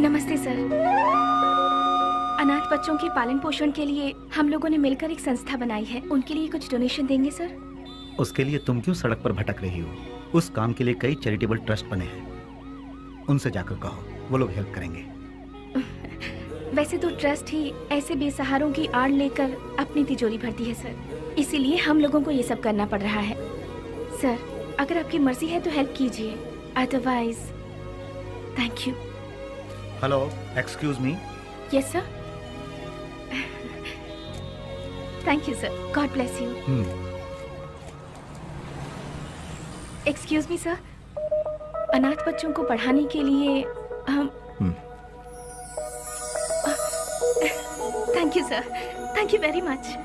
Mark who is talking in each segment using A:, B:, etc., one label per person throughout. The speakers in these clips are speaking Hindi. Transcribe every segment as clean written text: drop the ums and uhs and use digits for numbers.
A: नमस्ते सर। अनाथ बच्चों के पालन पोषण के लिए हम लोगों ने मिलकर एक संस्था बनाई है। उनके लिए कुछ डोनेशन देंगे सर?
B: उसके लिए तुम क्यों सड़क पर भटक रही हो? उस काम के लिए कई चैरिटेबल ट्रस्ट बने हैं, उनसे जाकर कहो, वो लोग हेल्प करेंगे।
A: वैसे तो ट्रस्ट ही ऐसे बेसहारों की आड़ लेकर अपनी तिजोरी भरती है सर, इसीलिए हम लोगों को ये सब करना पड़ रहा है। सर अगर आपकी मर्जी है तो हेल्प कीजिए, otherwise thank you.
B: Hello, excuse me.
A: Yes sir. Thank you sir, God bless you. Excuse me sir, अनाथ बच्चों को पढ़ाने के लिए हम thank you sir, thank you very much.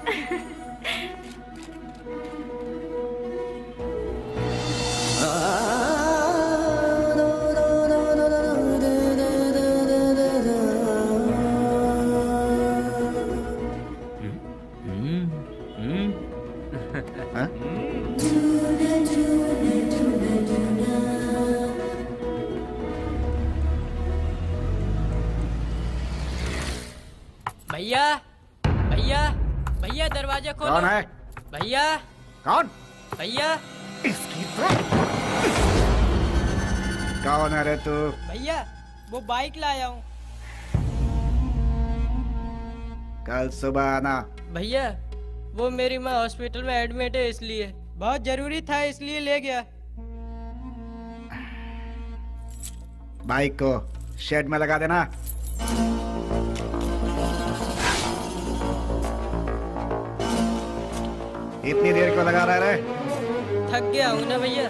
C: भैया भैया भैया दरवाजा खोलो।
D: कौन है?
C: भैया
D: कौन?
C: भैया
D: इसकी तो कौन है रे तू?
C: भैया वो बाइक लाया हूँ।
D: कल सुबह आना।
C: भैया वो मेरी माँ हॉस्पिटल में एडमिट है, इसलिए बहुत जरूरी था, इसलिए ले गया।
D: बाइक को शेड में लगा देना। इतनी देर क्यों लगा रहा है रे?
C: थक गया हूँ ना भैया।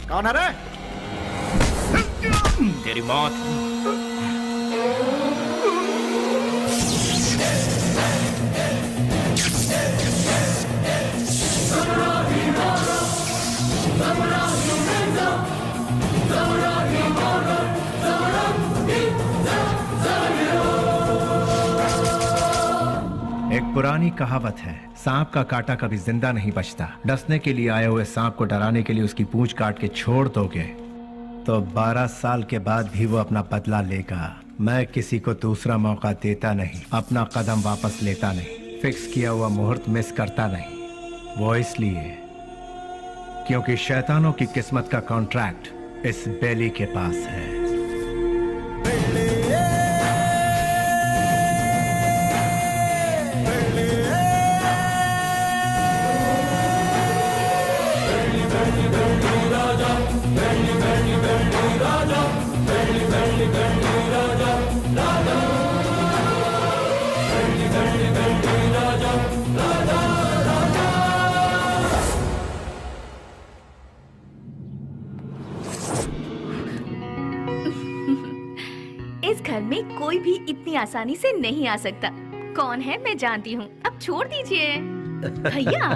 D: कौन है रे?
E: तेरी मौत।
F: एक पुरानी कहावत है, सांप का काटा कभी जिंदा नहीं बचता। डसने के लिए आए हुए सांप को डराने के लिए उसकी पूंछ काट के छोड़ दोगे तो 12 साल के बाद भी वो अपना बदला लेगा। मैं किसी को दूसरा मौका देता नहीं, अपना कदम वापस लेता नहीं, फिक्स किया हुआ मुहूर्त मिस करता नहीं। वो इसलिए क्योंकि शैतानों की किस्मत का कॉन्ट्रैक्ट इस बेली के पास है।
A: इस घर में कोई भी इतनी आसानी से नहीं आ सकता। कौन है मैं जानती हूँ, अब छोड़ दीजिए। भैया।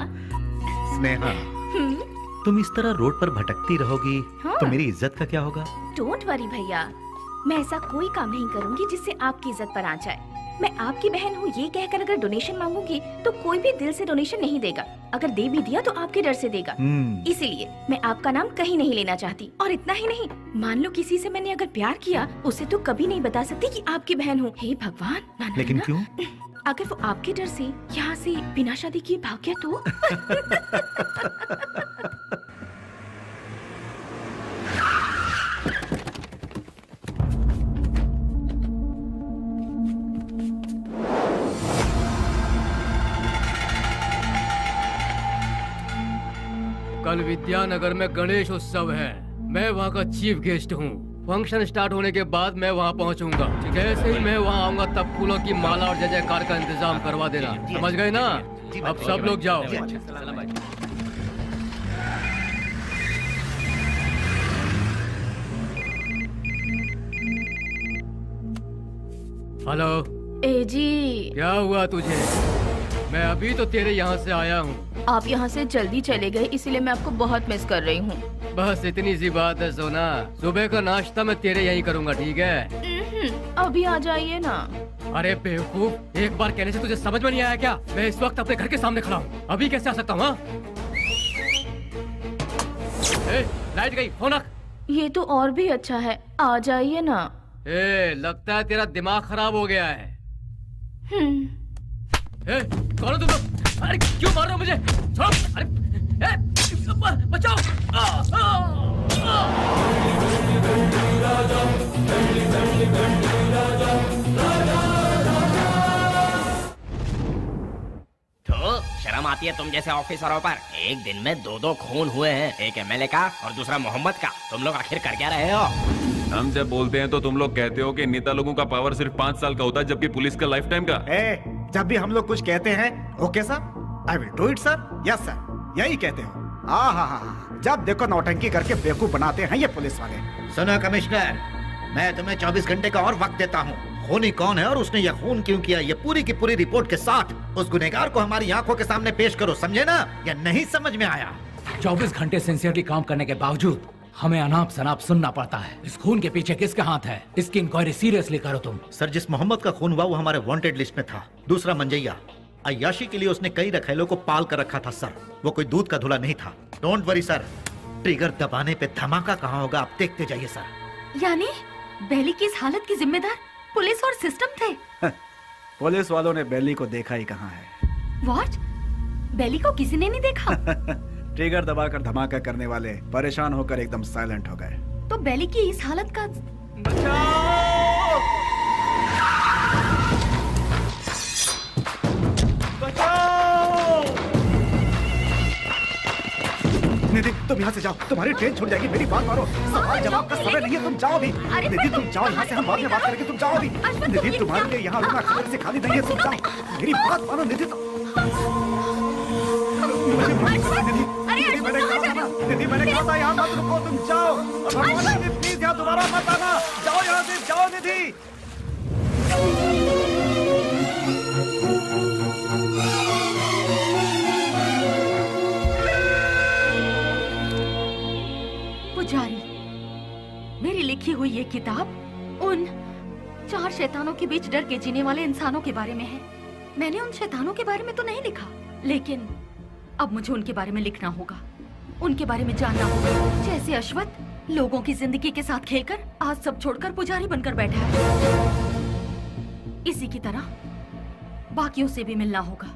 B: स्नेहा, तुम इस तरह रोड पर भटकती रहोगी तो मेरी इज्जत का क्या होगा?
A: डोंट वरी भैया, मैं ऐसा कोई काम नहीं करूंगी जिससे आपकी इज्जत पर आ जाए। मैं आपकी बहन हूँ ये कहकर अगर डोनेशन मांगूंगी तो कोई भी दिल से डोनेशन नहीं देगा। अगर दे भी दिया तो आपके डर से देगा। इसीलिए मैं आपका नाम कहीं नहीं लेना चाहती। और इतना ही नहीं, मान लो किसी से मैंने अगर प्यार किया, उसे तो कभी नहीं बता सकती कि आपकी बहन हूँ। हे भगवान, ना,
B: लेकिन
A: ना,
B: क्यों?
A: अगर वो आपके डर से यहाँ से बिना शादी किए भाग गया तो?
G: कल विद्यानगर में गणेश उत्सव है, मैं वहाँ का चीफ गेस्ट हूँ। फंक्शन स्टार्ट होने के बाद मैं वहाँ पहुँचूंगा। जैसे ही मैं वहाँ आऊंगा तब फूलों की माला और जय जयकार का इंतजाम करवा देना, समझ गए ना? अब सब लोग जाओ। हेलो।
A: ए जी,
G: क्या हुआ तुझे? मैं अभी तो तेरे यहाँ से आया हूँ।
A: आप यहाँ से जल्दी चले गए इसीलिए मैं आपको बहुत मिस कर रही हूँ।
G: बस इतनी सी बात है सोना। सुबह का नाश्ता मैं तेरे यहीं करूँगा, ठीक है?
A: अभी आ जाइए ना।
G: अरे बेवकूफ, एक बार कहने से तुझे समझ में नहीं आया क्या? मैं इस वक्त अपने घर के सामने खड़ा हूँ, अभी कैसे आ सकता हूँ? लाइट गई, फोन रख।
A: ये तो और भी अच्छा है, आ जाइए ना।
G: लगता है तेरा दिमाग खराब हो गया है। कौन हो तुम लोग? अरे क्यों मार रहे हो मुझे? छोड़ो! अरे बचाओ!
E: तो शर्म आती है तुम जैसे ऑफिसरों पर? एक दिन में दो खून हुए हैं, एक एमएलए का और दूसरा मोहम्मद का। तुम लोग आखिर कर क्या रहे हो?
H: हम जब बोलते हैं तो तुम लोग कहते हो कि नेता लोगों का पावर सिर्फ 5 साल का होता है, जबकि पुलिस का लाइफ टाइम का।
D: जब भी हम लोग कुछ कहते हैं, okay sir, I will do it sir, yes sir, यही कहते हो। हाँ, जब देखो नौटंकी करके बेवकूफ बनाते हैं ये पुलिस वाले।
B: सुनो कमिश्नर, मैं तुम्हें 24 घंटे का और वक्त देता हूँ। खूनी कौन है और उसने यह खून क्यों किया, ये पूरी की पूरी रिपोर्ट के साथ उस गुनहगार को हमारी आंखों के सामने पेश करो, समझे ना? या नहीं समझ में आया?
I: 24 घंटे सिंसियरली काम करने के बावजूद हमें अनाप शनाप सुनना पड़ता है। इस खून के पीछे किसका हाथ है? इसकी इंक्वायरी सीरियसली करो तुम।
B: सर, जिस मोहम्मद का खून हुआ वो हमारे वांटेड लिस्ट में था। दूसरा मंजैया, अय्याशी के लिए उसने कई रखेलों को पाल कर रखा था सर। वो कोई दूध का धुला नहीं था। डोंट वरी सर, ट्रिगर दबाने पे धमाका कहाँ होगा आप देखते जाइए सर।
J: यानी बेली की इस हालत की जिम्मेदार पुलिस और सिस्टम थे?
D: पुलिस वालों ने बेली को देखा ही कहाँ है।
J: व्हाट? बेली को किसी ने नहीं देखा?
D: ट्रिगर दबाकर धमाका करने वाले परेशान होकर एकदम साइलेंट हो गए।
J: तो बेली की इस हालत का
D: निधि, तुम यहाँ से जाओ, तुम्हारी ट्रेन छूट जाएगी। मेरी बात मानो, सवाल जवाब का समय नहीं है, तुम जाओ भी। निधि तुम जाओ यहाँ से, हम बाद में बात करेंगे, तुम जाओ भी। निधि तुम्हारे लिए यहाँ रुकना खबर से खाली नहीं है, तुम जाओ। मेरी बात मानो निधि। निधि मैंने कहा था यहाँ मत रुको, तुम जाओ। निधि प्लीज यहाँ दोबारा मत आना, जाओ यहाँ से, जाओ निधि।
J: पुजारी, मेरी लिखी हुई ये किताब उन 4 शैतानों के बीच डर के जीने वाले इंसानों के बारे में है। मैंने उन शैतानों के बारे में तो नहीं लिखा, लेकिन अब मुझे उनके बारे में लिखना होगा, उनके बारे में जानना होगा। जैसे अश्वत्थ लोगों की जिंदगी के साथ खेलकर आज सब छोड़कर पुजारी बनकर बैठा है, इसी की तरह बाकियों से भी मिलना होगा।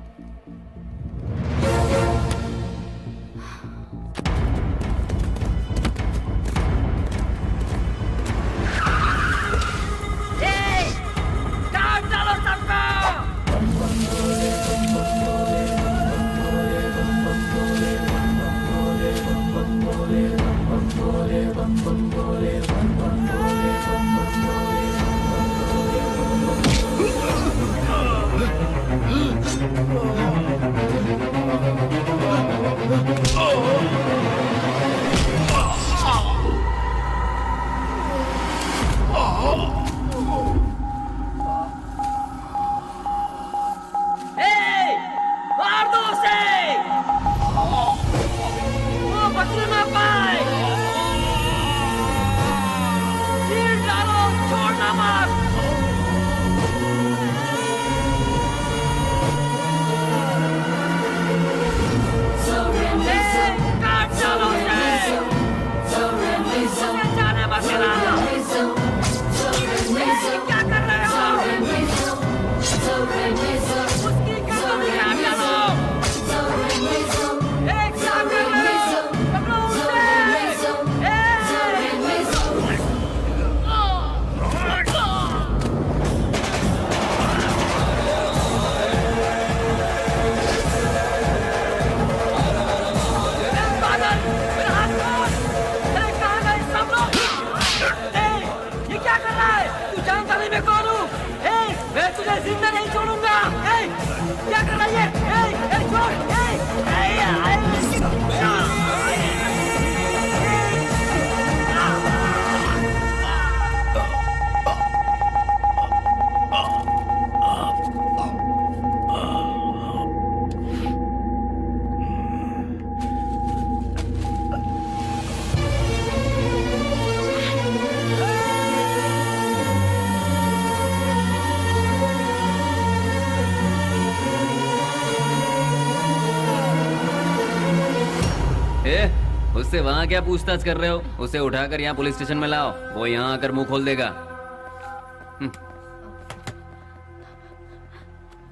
K: उससे वहाँ क्या पूछताछ कर रहे हो? उसे उठाकर यहाँ पुलिस स्टेशन में लाओ, वो यहाँ आकर मुंह खोल देगा।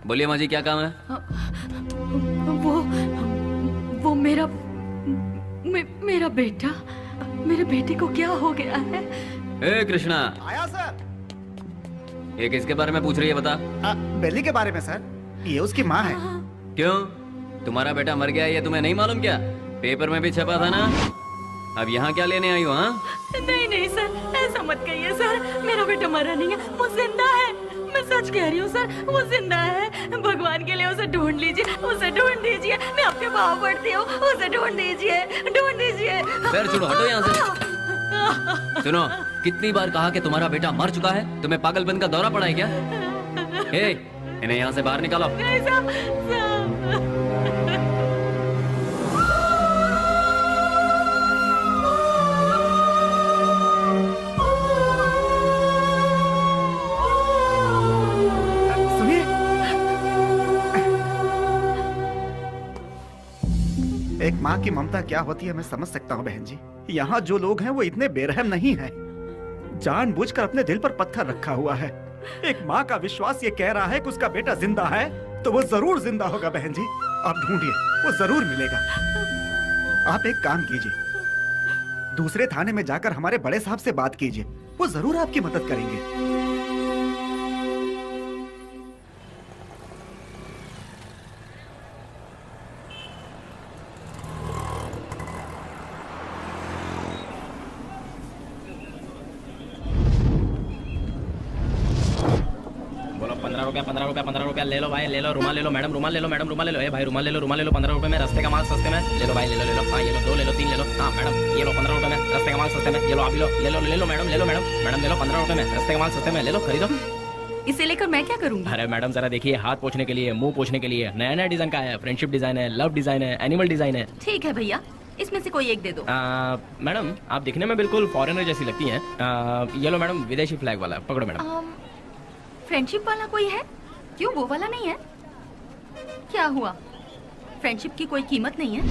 K: बोलिए माँ जी, क्या काम है?
J: वो मेरा मेरा बेटा, मेरे बेटे को क्या हो गया है?
K: ए कृष्णा,
D: आया सर।
K: ये किसके बारे में पूछ रही है बता?
D: बेली के बारे में सर, ये उसकी माँ है।
K: क्यों, तुम्हारा बेटा मर गया ये तुम्हें नहीं मालूम क्या? पेपर में भी छपा था ना। अब यहाँ क्या लेने आई हो? हाँ,
J: नहीं नहीं सर, ऐसा मत कहिए सर, मेरा बेटा मरा नहीं है, वो जिंदा है। मैं सच कह रही हूँ सर, वो जिंदा है। भगवान के लिए उसे ढूंढ लीजिए, उसे ढूंढ दीजिए, मैं आपके पाँव पड़ती हूँ, उसे ढूंढ दीजिए, ढूंढ दीजिए।
K: पैर छोड़ो, हटो यहाँ से। सुनो, कितनी बार कहा कि तुम्हारा बेटा मर चुका है? तुम्हें पागलपन का दौरा पड़ा है क्या? ए, इन्हें यहाँ से बाहर निकालो।
J: नहीं साहब,
D: एक माँ की ममता क्या होती है मैं समझ सकता हूँ बहन जी। यहाँ जो लोग हैं वो इतने बेरहम नहीं हैं। जानबूझकर अपने दिल पर पत्थर रखा हुआ है। एक माँ का विश्वास ये कह रहा है कि उसका बेटा जिंदा है, तो वो जरूर जिंदा होगा बहन जी। आप ढूंढिए, वो जरूर मिलेगा। आप एक काम कीजिए, दूसरे थाने में जाकर हमारे बड़े साहब से बात कीजिए, वो जरूर आपकी मदद करेंगे।
E: ₹15 ले लो भाई, ले लो। रुमाल ले लो मैडम, रुमाल ले लो मैडम, रुमाल ले लो। ए भाई रुमाल ले लो, रुमाल ले लो। ₹15 में रस्ते का माल सस्ते में। ले लो भाई, ले लो ले लो। हाँ ये लो, 2 ले लो, 3 ले लो। हाँ मैडम ये लो, ₹15 में रस्ते का माल सस्ते में। ये लो, आप लो, ले लो ले लो मैडम, ले लो मैडम, मैडम ले लो, ₹15 में रस्ते का माल सस्ते में। ले लो, खरीदो।
J: इसे लेकर मैं क्या करूँगी?
E: अरे मैडम जरा देखिए, हाथ पोछने के लिए, मुंह पोछने के लिए नया नया डिजाइन का है। फ्रेंडशिप डिजाइन है, लव डिजाइन है, एनिमल डिजाइन है।
J: ठीक है भैया, इसमें से कोई एक दे दो।
E: मैडम आप दिखने में बिल्कुल फॉरेनर जैसी लगती हैं। ये लो मैडम, विदेशी फ्लैग वाला, पकड़ो मैडम।
J: फ्रेंडशिप वाला कोई है? क्यों, वो वाला नहीं है? क्या हुआ, फ्रेंडशिप की कोई कीमत नहीं है?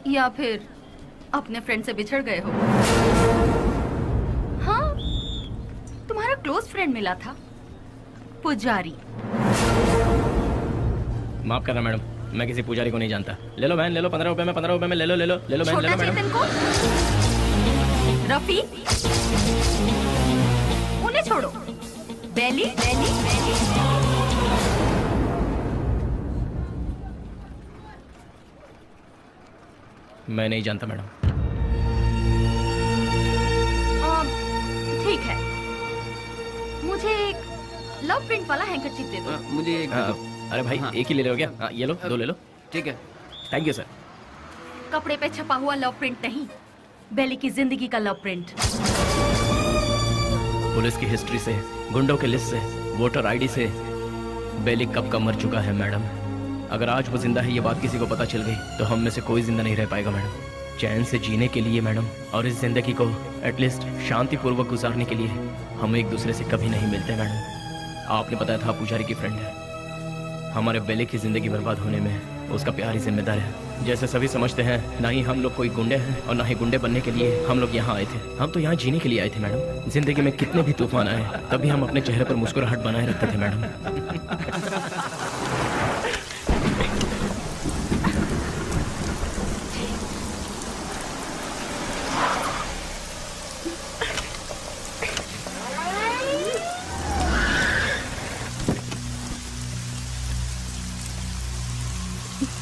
J: या फिर अपने फ्रेंड से बिछड़ गए हो? हाँ, तुम्हारा क्लोज फ्रेंड मिला था, पुजारी।
E: माफ करना मैडम, मैं किसी पुजारी को नहीं जानता। ले लो बहन, ले लो, ₹15 में, ₹15 में ले लो, ले लो ले लो बहन, ले लो मैडम।
J: चेतन को, रफी, उन्हें छोड़ो। बेली, बेली, बेली।
E: मैं नहीं जानता मैडम।
J: ठीक है, मुझे एक लव प्रिंट वाला हैंकरचीफ दे दो।
K: मुझे एक
E: अरे भाई एक ही ले लो क्या? ये लो, 2 ले लो।
K: ठीक है,
E: थैंक यू सर।
J: कपड़े पे छपा हुआ लव प्रिंट नहीं, बेली की जिंदगी का लव प्रिंट।
E: पुलिस की हिस्ट्री से, गुंडों के लिस्ट से, वोटर आईडी से बेली कब का मर चुका है मैडम। अगर आज वो जिंदा है ये बात किसी को पता चल गई तो हम में से कोई जिंदा नहीं रह पाएगा मैडम। चैन से जीने के लिए मैडम, और इस जिंदगी को एटलीस्ट शांतिपूर्वक गुजारने के लिए हम एक दूसरे से कभी नहीं मिलते मैडम। आपने बताया था पुजारी की फ्रेंड है। हमारे बेली की जिंदगी बर्बाद होने में उसका प्यार ही जिम्मेदार है। जैसे सभी समझते हैं, ना ही हम लोग कोई गुंडे हैं और ना ही गुंडे बनने के लिए हम लोग यहाँ आए थे। हम तो यहाँ जीने के लिए आए थे मैडम। जिंदगी में कितने भी तूफान आए तभी हम अपने चेहरे पर मुस्कुराहट बनाए रखते थे मैडम।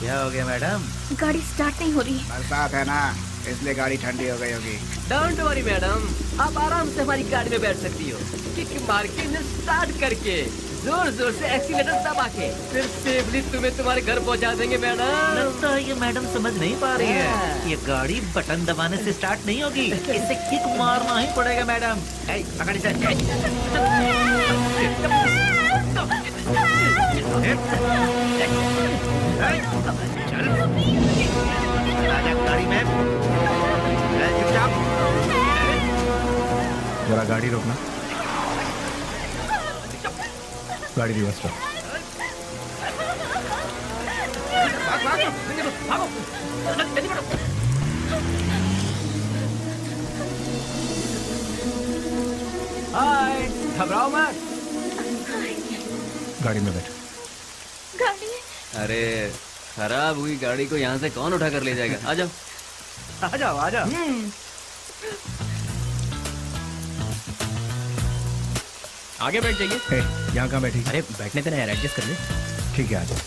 B: क्या हो गया मैडम?
A: गाड़ी स्टार्ट नहीं हो रही।
D: बरसात है ना, इसलिए गाड़ी ठंडी हो गई होगी।
C: डोंट वरी मैडम, आप आराम से हमारी गाड़ी में बैठ सकती हो। किक मार के इंजन स्टार्ट करके जोर जोर से एक्सीलेटर दबा के फिर सेफली तुम्हें तुम्हारे घर पहुंचा देंगे मैडम।
B: लगता है ये मैडम समझ नहीं पा रही है। ये गाड़ी बटन दबाने से स्टार्ट नहीं होगी, इसे किक मारना ही पड़ेगा मैडम। पकड़ इसे। चल आजा गाड़ी में। चुपचाप।
F: जरा गाड़ी रोकना, गाड़ी रिवर्स करो।
I: हाय, घबराओ मत।
F: गाड़ी में बैठो।
A: गाड़ी
K: अरे खराब हुई गाड़ी को यहाँ से कौन उठा कर ले जाएगा? आ जाओ।
D: आ जाओ आ जाओ।
E: आगे बैठ जाइए।
F: यहाँ कहाँ बैठी?
E: अरे बैठने देना यार, एडजस्ट कर ले।
F: ठीक है, आ जाओ।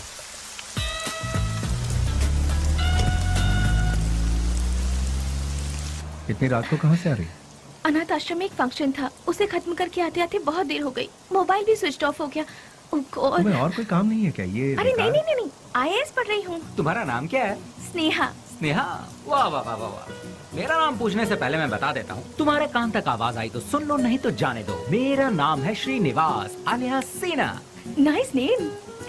F: इतनी रात को कहाँ से आ रही?
A: अनाथ आश्रम में एक फंक्शन था, उसे खत्म करके आते आते बहुत देर हो गई। मोबाइल भी स्विच ऑफ हो गया। ओह गॉड।
F: तुम्हें और कोई काम नहीं है क्या? ये
A: अरे नहीं नहीं नहीं, IAS पढ़ रही हूँ।
I: तुम्हारा नाम क्या है?
A: स्नेहा।
I: स्नेहा? वाह वाह वाह वाह वाह। मेरा नाम पूछने से पहले मैं बता देता हूँ, तुम्हारे कान तक आवाज आई तो सुन लो, नहीं तो जाने दो। मेरा नाम है श्रीनिवास alias सीना।
A: Nice name.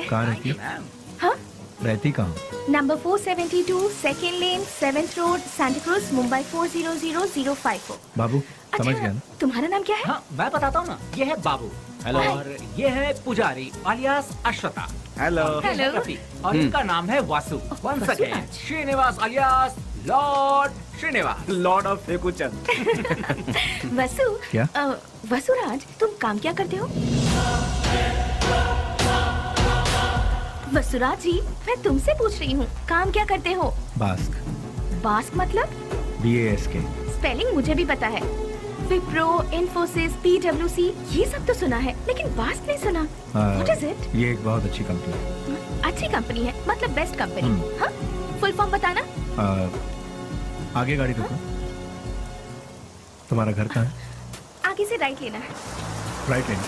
F: कहाँ रहती है?
A: हाँ?
F: रहती कहाँ?
A: नंबर 472 सेकेंड लेन 7th road Santa cruise Mumbai 400054।
F: बाबू समझ गया ना?
A: तुम्हारा नाम क्या है?
I: हाँ मैं बताता हूँ ना, ये है बाबू।
E: हेलो।
I: और ये है पुजारी alias अश्वता।
D: हेलो।
A: हेलो।
I: और इनका नाम है Vasu. Once again Srinivas alias lord Srinivas.
D: Lord of Fekuchand.
A: Vasu.
F: क्या?
A: वसुराज, तुम काम क्या करते हो? वसुराज जी, मैं तुमसे पूछ रही हूँ, काम क्या करते हो?
F: बास्क।
A: बास्क मतलब?
F: BASK।
A: स्पेलिंग मुझे भी पता है। विप्रो, इन्फोसिस, PwC, ये सब तो सुना है, लेकिन बास्क नहीं सुना। What is it?
F: ये एक बहुत अच्छी कंपनी है।
A: अच्छी कंपनी है, मतलब बेस्ट कंपनी। हाँ? फुल फॉर्म बताना।
F: आगे गाड़ी रुको। तुम्हारा घर कहाँ है?
A: आगे से राइट लेना है।
F: राइट लेना?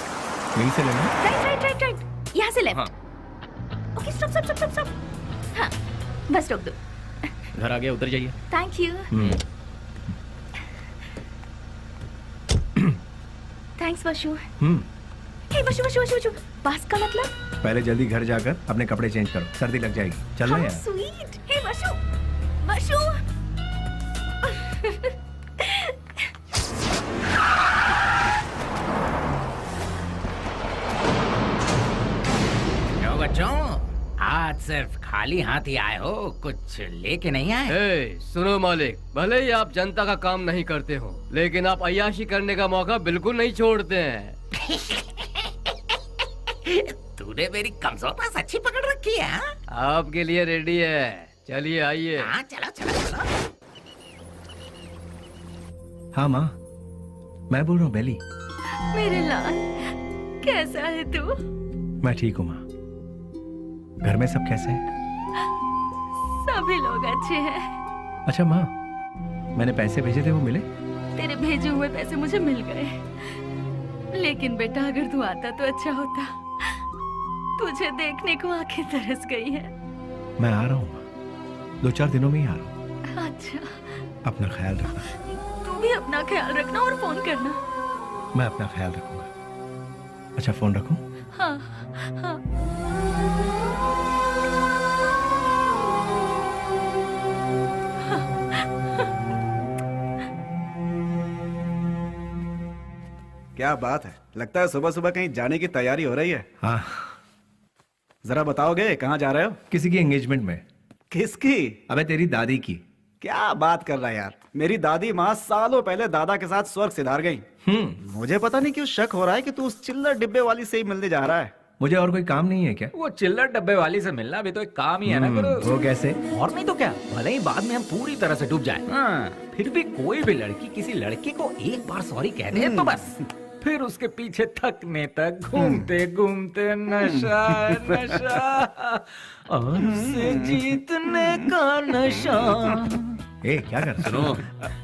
F: यहीं से लेना?
A: राइट राइट राइट राइट, यहाँ से left. Okay stop stop stop stop. हाँ, बस रोक दो।
E: घर आ गया, उतर जाइए।
A: Thank you. Thanks Vashu. Hey Vashu Vashu Vashu Vashu, बास्क का मतलब?
F: पहले जल्दी घर जाकर अपने कपड़े चेंज करो, सर्दी लग जाएगी। चल रहे
A: How
F: हैं।
A: sweet. हे वशु वशु।
I: क्यों बच्चों, आज सिर्फ खाली हाथ ही आए हो, कुछ लेके नहीं आए?
G: ए, सुनो मालिक, भले ही आप जनता का काम नहीं करते हो, लेकिन आप अय्याशी करने का मौका बिल्कुल नहीं छोड़ते हैं।
I: तूने मेरी कमजोर पास अच्छी पकड़ रखी है। हाँ?
G: आपके लिए रेडी है, चलिए आइए।
I: हाँ चलो चलो चलो।
F: हाँ माँ, मैं बोल रहा हूँ बेली।
A: मेरे लाल, कैसा है तू?
F: मैं ठीक हूँ माँ। घर में सब कैसे हैं?
A: सभी लोग अच्छे हैं।
F: अच्छा माँ, मैंने पैसे भेजे थे, वो मिले?
A: तेरे भेजे हुए पैसे मुझे मिल गए, लेकिन बेटा अगर तू आता तो अच्छा होता। तुझे देखने को आंखें तरस गई है।
F: मैं आ रहा हूँ माँ, 2-4 दिनों में ही आ रहा हूँ।
A: अच्छा,
F: अपना ख्याल रखना।
A: तू भी अपना ख्याल रखना और फोन करना।
F: मैं अपना ख्याल रखूंगा। अच्छा फोन रखूं?
A: हाँ हाँ।
D: क्या बात है, लगता है सुबह सुबह कहीं जाने की तैयारी हो रही है।
F: हाँ।
D: जरा बताओगे कहाँ जा रहे हो?
F: किसी की एंगेजमेंट में।
D: किसकी?
F: अबे तेरी दादी की।
D: क्या बात कर रहा है यार, मेरी दादी माँ सालों पहले दादा के साथ स्वर्ग सिधार गई। मुझे पता नहीं क्यों शक हो रहा है कि तू उस चिल्लर डिब्बे वाली से ही मिलने जा रहा है।
F: मुझे और कोई काम नहीं है क्या?
I: वो चिल्लर डब्बे वाली से मिलना भी तो एक काम ही है ना गुरु।
F: वो कैसे?
I: और नहीं तो क्या, भले ही बाद में हम पूरी तरह से डूब जाए, फिर भी कोई भी लड़की किसी लड़के को एक बार सॉरी कह दे तो बस फिर उसके पीछे थकने तक घूमते घूमते नशा नशा और उसे जीतने का नशा।
F: ए क्या कर?
K: सुनो,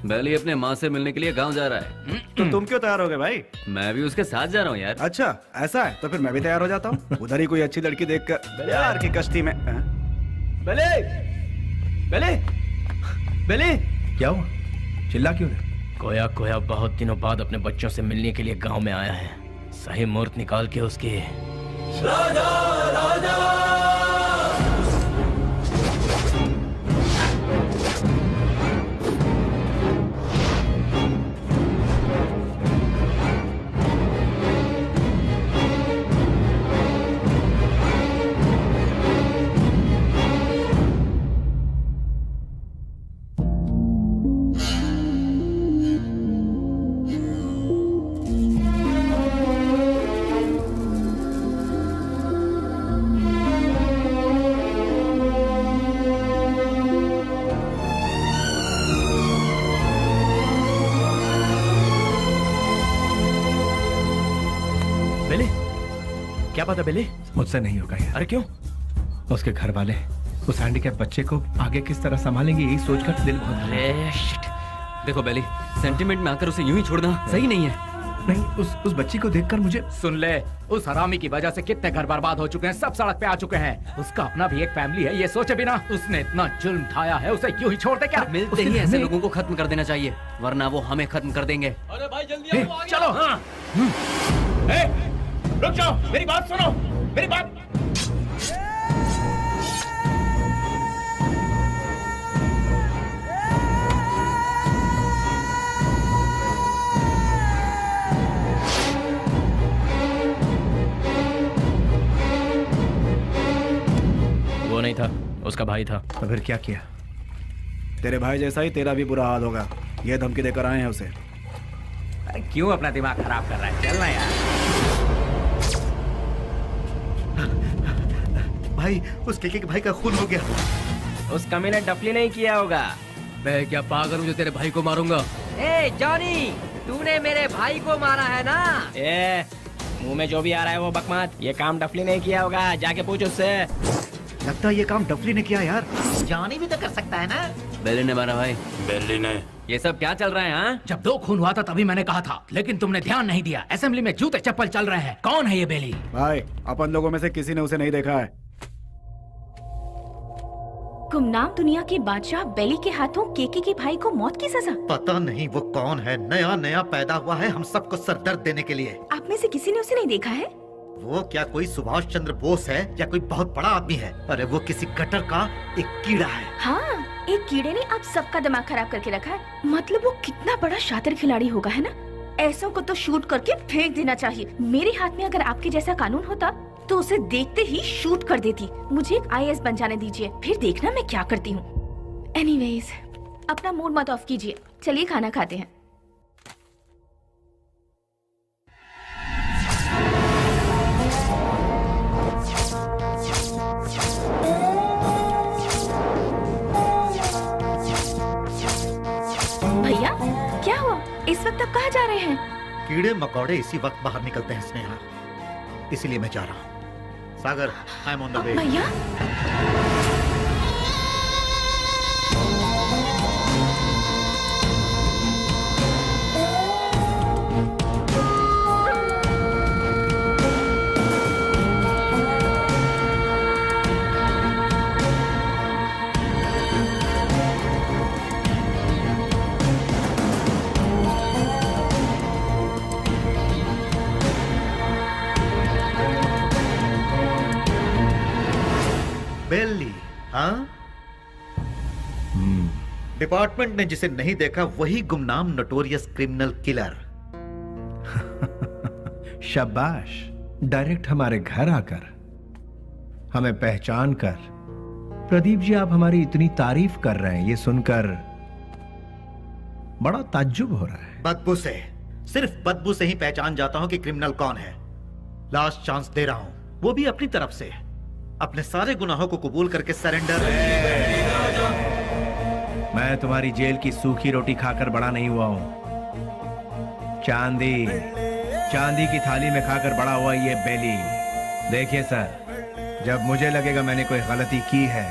K: बैली अपने माँ से मिलने के लिए गांव जा रहा है।
D: तो तुम क्यों तैयार हो गए भाई?
K: मैं भी उसके साथ जा रहा हूँ यार।
D: अच्छा ऐसा है, तो फिर मैं भी तैयार हो जाता हूँ। उधर ही कोई अच्छी लड़की देखकर प्यार की कश्ती में।
E: बेले, बेले, बेले,
F: क्या हुआ? चिल्ला क्यों रहे?
E: कोया कोया बहुत दिनों बाद अपने बच्चों से मिलने के लिए गांव में आया है। सही मुहूर्त निकाल के उसके राजा राजा क्या पता बेली?
F: मुझसे नहीं होगा यार।
E: अरे क्यों?
F: उसके घर वाले उस हैंडीकैप बच्चे को आगे किस तरह संभालेंगे यही सोचकर दिल बहुत
K: अरे शिट। देखो बेली, सेंटिमेंट में आकर उसे यूं ही छोड़ना सही नहीं है।
F: नहीं, उस बच्ची को देखकर मुझे
I: सुन ले, उस हरामी की वजह से कितने घर बर्बाद हो चुके हैं, सब सड़क पे आ चुके हैं। उसका अपना भी एक फैमिली है, ये सोचे बिना उसने इतना जुल्म ढाया है, उसे यूं ही छोड़ दे क्या?
K: मिलते ही ऐसे लोगों को खत्म कर देना चाहिए, वरना वो हमें खत्म कर देंगे।
E: अरे भाई जल्दी आओ, चलो। हाँ। रुक जाओ, मेरी बात सुनो, मेरी बात। वो नहीं था, उसका भाई था।
F: तो फिर क्या किया?
D: तेरे भाई जैसा ही तेरा भी बुरा हाल होगा, ये धमकी देकर आए हैं उसे।
I: अरे क्यों अपना दिमाग खराब कर रहा है? चलना यार।
B: भाई, उस केके के भाई का खून हो गया।
E: उस कमी ने डफली नहीं किया होगा।
G: मैं क्या पागल हूँ जो तेरे भाई को मारूंगा?
C: ए जॉनी, तूने मेरे भाई को मारा है ना?
E: ए, मुंह में जो भी आ रहा है वो बकवास। ये काम डफली नहीं किया होगा, जाके पूछ उससे।
D: लगता है ये काम डफली ने किया यार।
B: जानी भी तो कर सकता है ना।
K: बेली ने मारा भाई।
H: बेली ने।
K: ये सब क्या चल रहा है? हाँ,
I: जब 2 खून हुआ था तभी मैंने कहा था, लेकिन तुमने ध्यान नहीं दिया। असेंबली में जूते चप्पल चल रहे हैं। कौन है ये बेली?
D: भाई, अपन लोगों में से किसी ने उसे नहीं देखा है।
A: गुमनाम दुनिया के बादशाह बेली के हाथों केके के भाई को मौत की सजा।
B: पता नहीं वो कौन है, नया नया पैदा हुआ है हम सबको सरदर्द देने के लिए।
A: आप में से किसी ने उसे नहीं देखा है?
B: वो क्या कोई सुभाष चंद्र बोस है या कोई बहुत बड़ा आदमी है? अरे वो किसी गटर का एक कीड़ा है।
A: हाँ, एक कीड़े ने आप सबका दिमाग खराब करके रखा है। मतलब वो कितना बड़ा शातिर खिलाड़ी होगा, है ना? ऐसों को तो शूट करके फेंक देना चाहिए। मेरे हाथ में अगर आपके जैसा कानून होता तो उसे देखते ही शूट कर देती। मुझे एक IAS बन जाने दीजिए, फिर देखना मैं क्या करती हूँ। एनीवेज, अपना मूड मत ऑफ कीजिए, चलिए खाना खाते हैं। भैया, क्या हुआ? इस वक्त आप कहाँ जा रहे हैं?
B: कीड़े मकोड़े इसी वक्त बाहर निकलते हैं स्नेहा, इसीलिए मैं जा रहा हूँ। Sagar, I am on the way.
A: भैया,
B: बेली, हाँ? डिपार्टमेंट ने जिसे नहीं देखा वही गुमनाम नोटोरियस क्रिमिनल किलर।
F: शाबाश, डायरेक्ट हमारे घर आकर हमें पहचान कर। प्रदीप जी, आप हमारी इतनी तारीफ कर रहे हैं, ये सुनकर बड़ा ताज्जुब हो रहा है।
B: बदबू से, सिर्फ बदबू से ही पहचान जाता हूं कि क्रिमिनल कौन है। लास्ट चांस दे रहा हूं, वो भी अपनी तरफ से। अपने सारे गुनाहों को कबूल करके सरेंडर।
F: मैं तुम्हारी जेल की सूखी रोटी खाकर बड़ा नहीं हुआ हूं। चांदी की थाली में खाकर बड़ा हुआ ये बेली। देखिए सर, जब मुझे लगेगा मैंने कोई गलती की है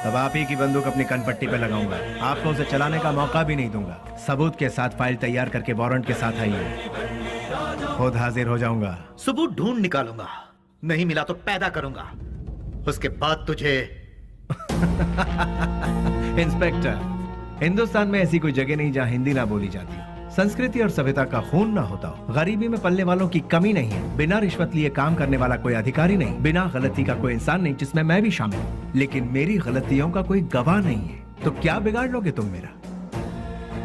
F: तब आप ही की बंदूक अपनी कनपट्टी पे लगाऊंगा। आपको उसे चलाने का मौका भी नहीं दूंगा। सबूत के साथ फाइल तैयार करके वारंट के साथ आइए, खुद हाजिर हो जाऊंगा।
B: सबूत ढूंढ निकालूंगा, नहीं मिला तो पैदा करूंगा, उसके बाद तुझे।
F: इंस्पेक्टर, हिंदुस्तान में ऐसी कोई जगह नहीं जहां हिंदी ना बोली जाती, संस्कृति और सभ्यता का खून ना होता हो, गरीबी में पलने वालों की कमी नहीं है, बिना रिश्वत लिए काम करने वाला कोई अधिकारी नहीं, बिना गलती का कोई इंसान नहीं, जिसमें मैं भी शामिल हूं। लेकिन मेरी गलतियों का कोई गवाह नहीं है, तो क्या बिगाड़ लोगे तुम मेरा?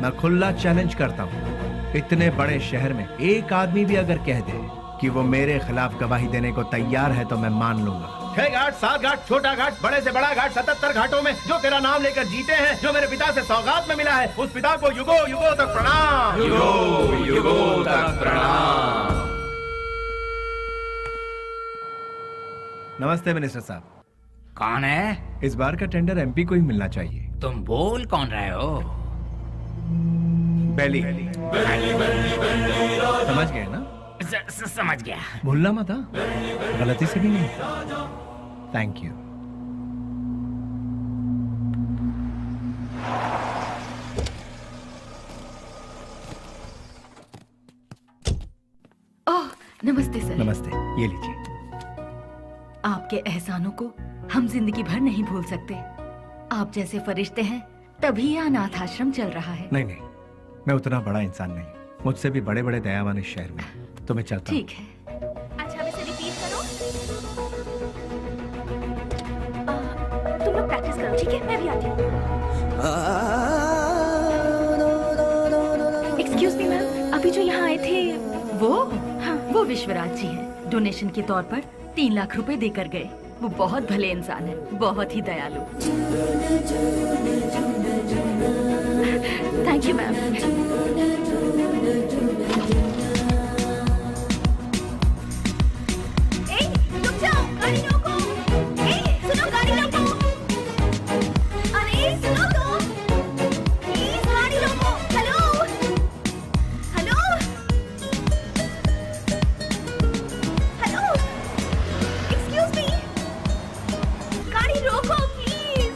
F: मैं खुला चैलेंज करता हूं, इतने बड़े शहर में एक आदमी भी अगर कह दे कि वो मेरे खिलाफ गवाही देने को तैयार है तो मैं मान लूंगा।
E: 6 घाट, 7 घाट, छोटा घाट, बड़े से बड़ा घाट, 77 घाटों में जो तेरा नाम लेकर जीते हैं, जो मेरे पिता से सौगात में मिला है, उस पिता को युगों युगों तक प्रणाम।
H: युगों युगों तक प्रणाम।
F: नमस्ते मिनिस्टर साहब।
I: कौन है?
F: इस बार का टेंडर MP को ही मिलना चाहिए।
I: तुम बोल कौन रहे हो?
F: बेली। समझ गए ना?
I: समझ गया।
F: भूलना मत, हाँ? गलती से भी नहीं। Thank you.
J: ओह, नमस्ते सर।
F: नमस्ते, ये लीजिए।
J: आपके एहसानों को हम जिंदगी भर नहीं भूल सकते। आप जैसे फरिश्ते हैं तभी यह अनाथ आश्रम चल रहा है।
F: नहीं नहीं, मैं उतना बड़ा इंसान नहीं, मुझसे भी बड़े बड़े दयावान इस शहर में, तो मैं चलता हूँ।
J: ठीक है।
A: अच्छा, अब इसे रिपीट करो। तुम लोग प्रैक्टिस करो, ठीक है? मैं भी आती हूँ। एक्सक्यूज मी मैम, अभी जो यहाँ आए थे
J: वो वो विश्वराज जी हैं। डोनेशन के तौर पर 3 लाख रुपए देकर गए। वो बहुत भले इंसान है, बहुत ही दयालु।
A: Thank you ma'am. रुक जाओ, गाड़ी रोको। सुनो, गाड़ी रोको। अरे सुनो तो, प्लीज गाड़ी रोको। Hello hello hello, excuse me, गाड़ी रोको प्लीज।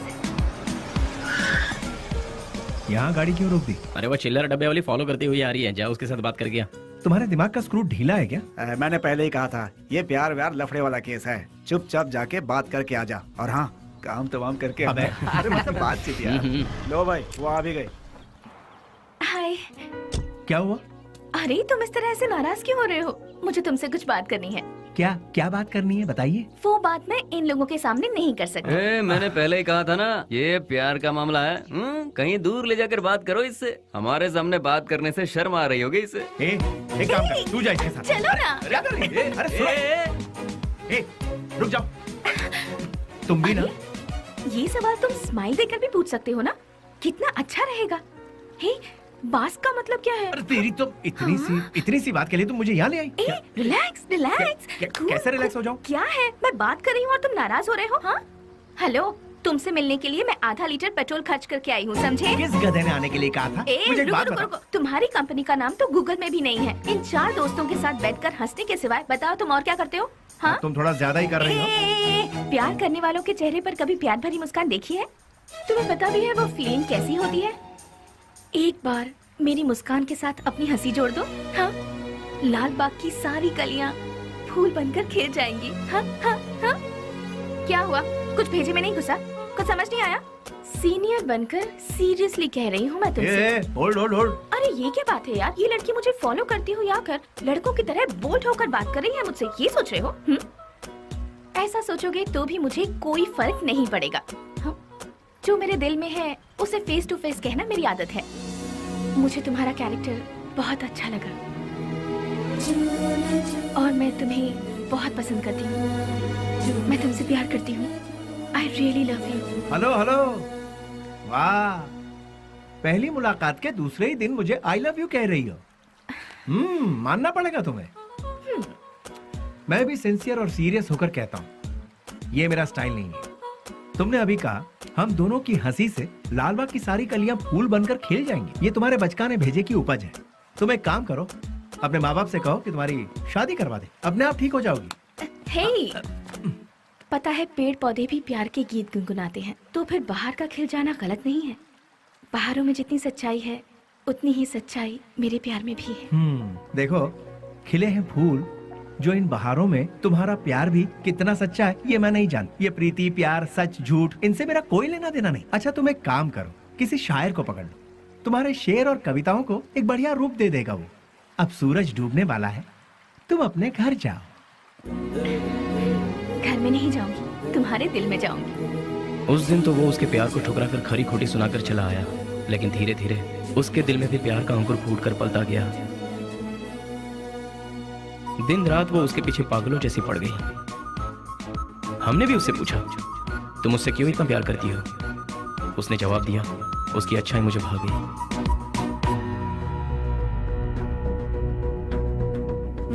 F: यहाँ गाड़ी क्यों रोक दी?
E: अरे वो चिल्लर डब्बे वाली फॉलो करती हुई आ रही है, जाओ उसके साथ बात करके आ।
F: तुम्हारे दिमाग का स्क्रू ढीला है क्या?
D: मैंने पहले ही कहा था, ये प्यार व्यार लफड़े वाला केस है। चुपचाप जाके बात करके आ जा, और हाँ, काम तमाम करके
F: अबे।
D: अरे मतलब बातचीत यार। लो भाई, वो आ भी गई।
A: हाय।
F: क्या हुआ?
A: अरे तुम इस तरह से नाराज क्यों हो रहे हो? मुझे तुमसे कुछ बात करनी है।
F: क्या क्या बात करनी है, बताइए।
A: वो बात मैं इन लोगों के सामने नहीं कर सकती।
K: मैंने पहले ही कहा था ना, ये प्यार का मामला है। कहीं दूर ले जाकर बात करो इससे। हमारे सामने बात करने से शर्म आ रही होगी इससे।
F: एक काम कर, तू जा इसके साथ।
A: चलो ना।
F: क्या कर रही है? अरे सुनो। रुक जाओ। तुम भी ना।
A: ये सवाल तुम स्माइल देकर भी पूछ सकते हो ना? कितना अच्छा रहेगा। हे, बास का मतलब क्या है?
F: अरे तेरी तो इतनी सी बात के लिए तुम मुझे यहाँ ले आई।
A: Relax relax.
F: कैसे रिलैक्स हो जाऊं?
A: क्या है, मैं बात कर रही हूँ और तुम नाराज हो रहे हो? हाँ, हेलो, तुमसे मिलने के लिए मैं आधा लीटर पेट्रोल खर्च करके आई हूँ, समझे?
F: किस गधे ने आने के लिए कहा था? मुझे एक बात
A: रुको,
F: बताओ।
A: तुम्हारी कंपनी का नाम तो गूगल में भी नहीं है। इन 4 दोस्तों के साथ बैठकर हंसने के सिवाय बताओ तुम और क्या करते हो? हाँ,
F: तुम थोड़ा ज्यादा ही कर रही हो।
A: प्यार करने वालों के चेहरे पर कभी प्यार भरी मुस्कान देखी है? तुम्हें पता भी है वो फीलिंग कैसी होती है? एक बार मेरी मुस्कान के साथ अपनी हंसी जोड़ दो। हाँ, लाल बाग की सारी कलियां फूल बनकर खिल जाएंगी। हाँ हाँ हाँ। क्या हुआ, कुछ भेजे में नहीं घुसा? कुछ समझ नहीं आया? सीनियर बनकर सीरियसली कह रही हूँ मैं तुमसे।
F: Hold hold hold.
A: अरे ये क्या बात है यार, ये लड़की मुझे फॉलो करती हुई आकर लड़कों की तरह बोल्ड होकर बात कर रही है मुझसे, ये सोच रहे हो? ऐसा सोचोगे तो भी मुझे कोई फर्क नहीं पड़ेगा। हाँ? जो मेरे दिल में है उसे फेस टू फेस कहना मेरी आदत है। मुझे तुम्हारा कैरेक्टर बहुत अच्छा लगा और मैं तुम्हें बहुत पसंद करती हूँ। मैं तुमसे प्यार करती हूँ। I really love you.
F: Hello hello, वाह, पहली मुलाकात के दूसरे ही दिन मुझे आई लव यू कह रही हो। मानना पड़ेगा तुम्हें। मैं भी सिंसियर और सीरियस होकर कहता हूँ, ये मेरा स्टाइल नहीं है। तुमने अभी कहा हम दोनों की हंसी से लालबाग की सारी कलियां फूल बनकर खिल जाएंगी। ये तुम्हारे बचकाने भेजे की उपज है। तुम एक काम करो, अपने माँ बाप से कहो कि तुम्हारी शादी करवा दे, अपने आप ठीक हो जाओगी।
A: हे, पता है पेड़ पौधे भी प्यार के गीत गुनगुनाते हैं, तो फिर बाहर का खिल जाना गलत नहीं है। बाहरों में जितनी सच्चाई है उतनी ही सच्चाई मेरे प्यार में भी है।
F: देखो, खिले हैं फूल जो इन बहारों में तुम्हारा प्यार भी कितना सच्चा है ये मैं नहीं जानती। ये प्रीति, प्यार, सच, झूठ, इनसे मेरा कोई लेना देना नहीं। अच्छा तुम एक काम करो, किसी शायर को पकड़ लो, तुम्हारे शेर और कविताओं को एक बढ़िया रूप दे देगा वो। अब सूरज डूबने वाला है, तुम अपने घर जाओ।
A: घर में नहीं जाऊंगी, तुम्हारे दिल में जाऊंगी।
E: उस दिन तो वो उसके प्यार को ठुकरा कर खरी खोटी सुनाकर चला आया, लेकिन धीरे धीरे उसके दिल में भी प्यार का अंकुर फूट कर पलता गया। दिन रात वो उसके पीछे पागलों जैसी पड़ गई। हमने भी उससे पूछा, तुम उससे क्यों इतना प्यार करती हो? उसने जवाब दिया, उसकी अच्छाई मुझे भा गई।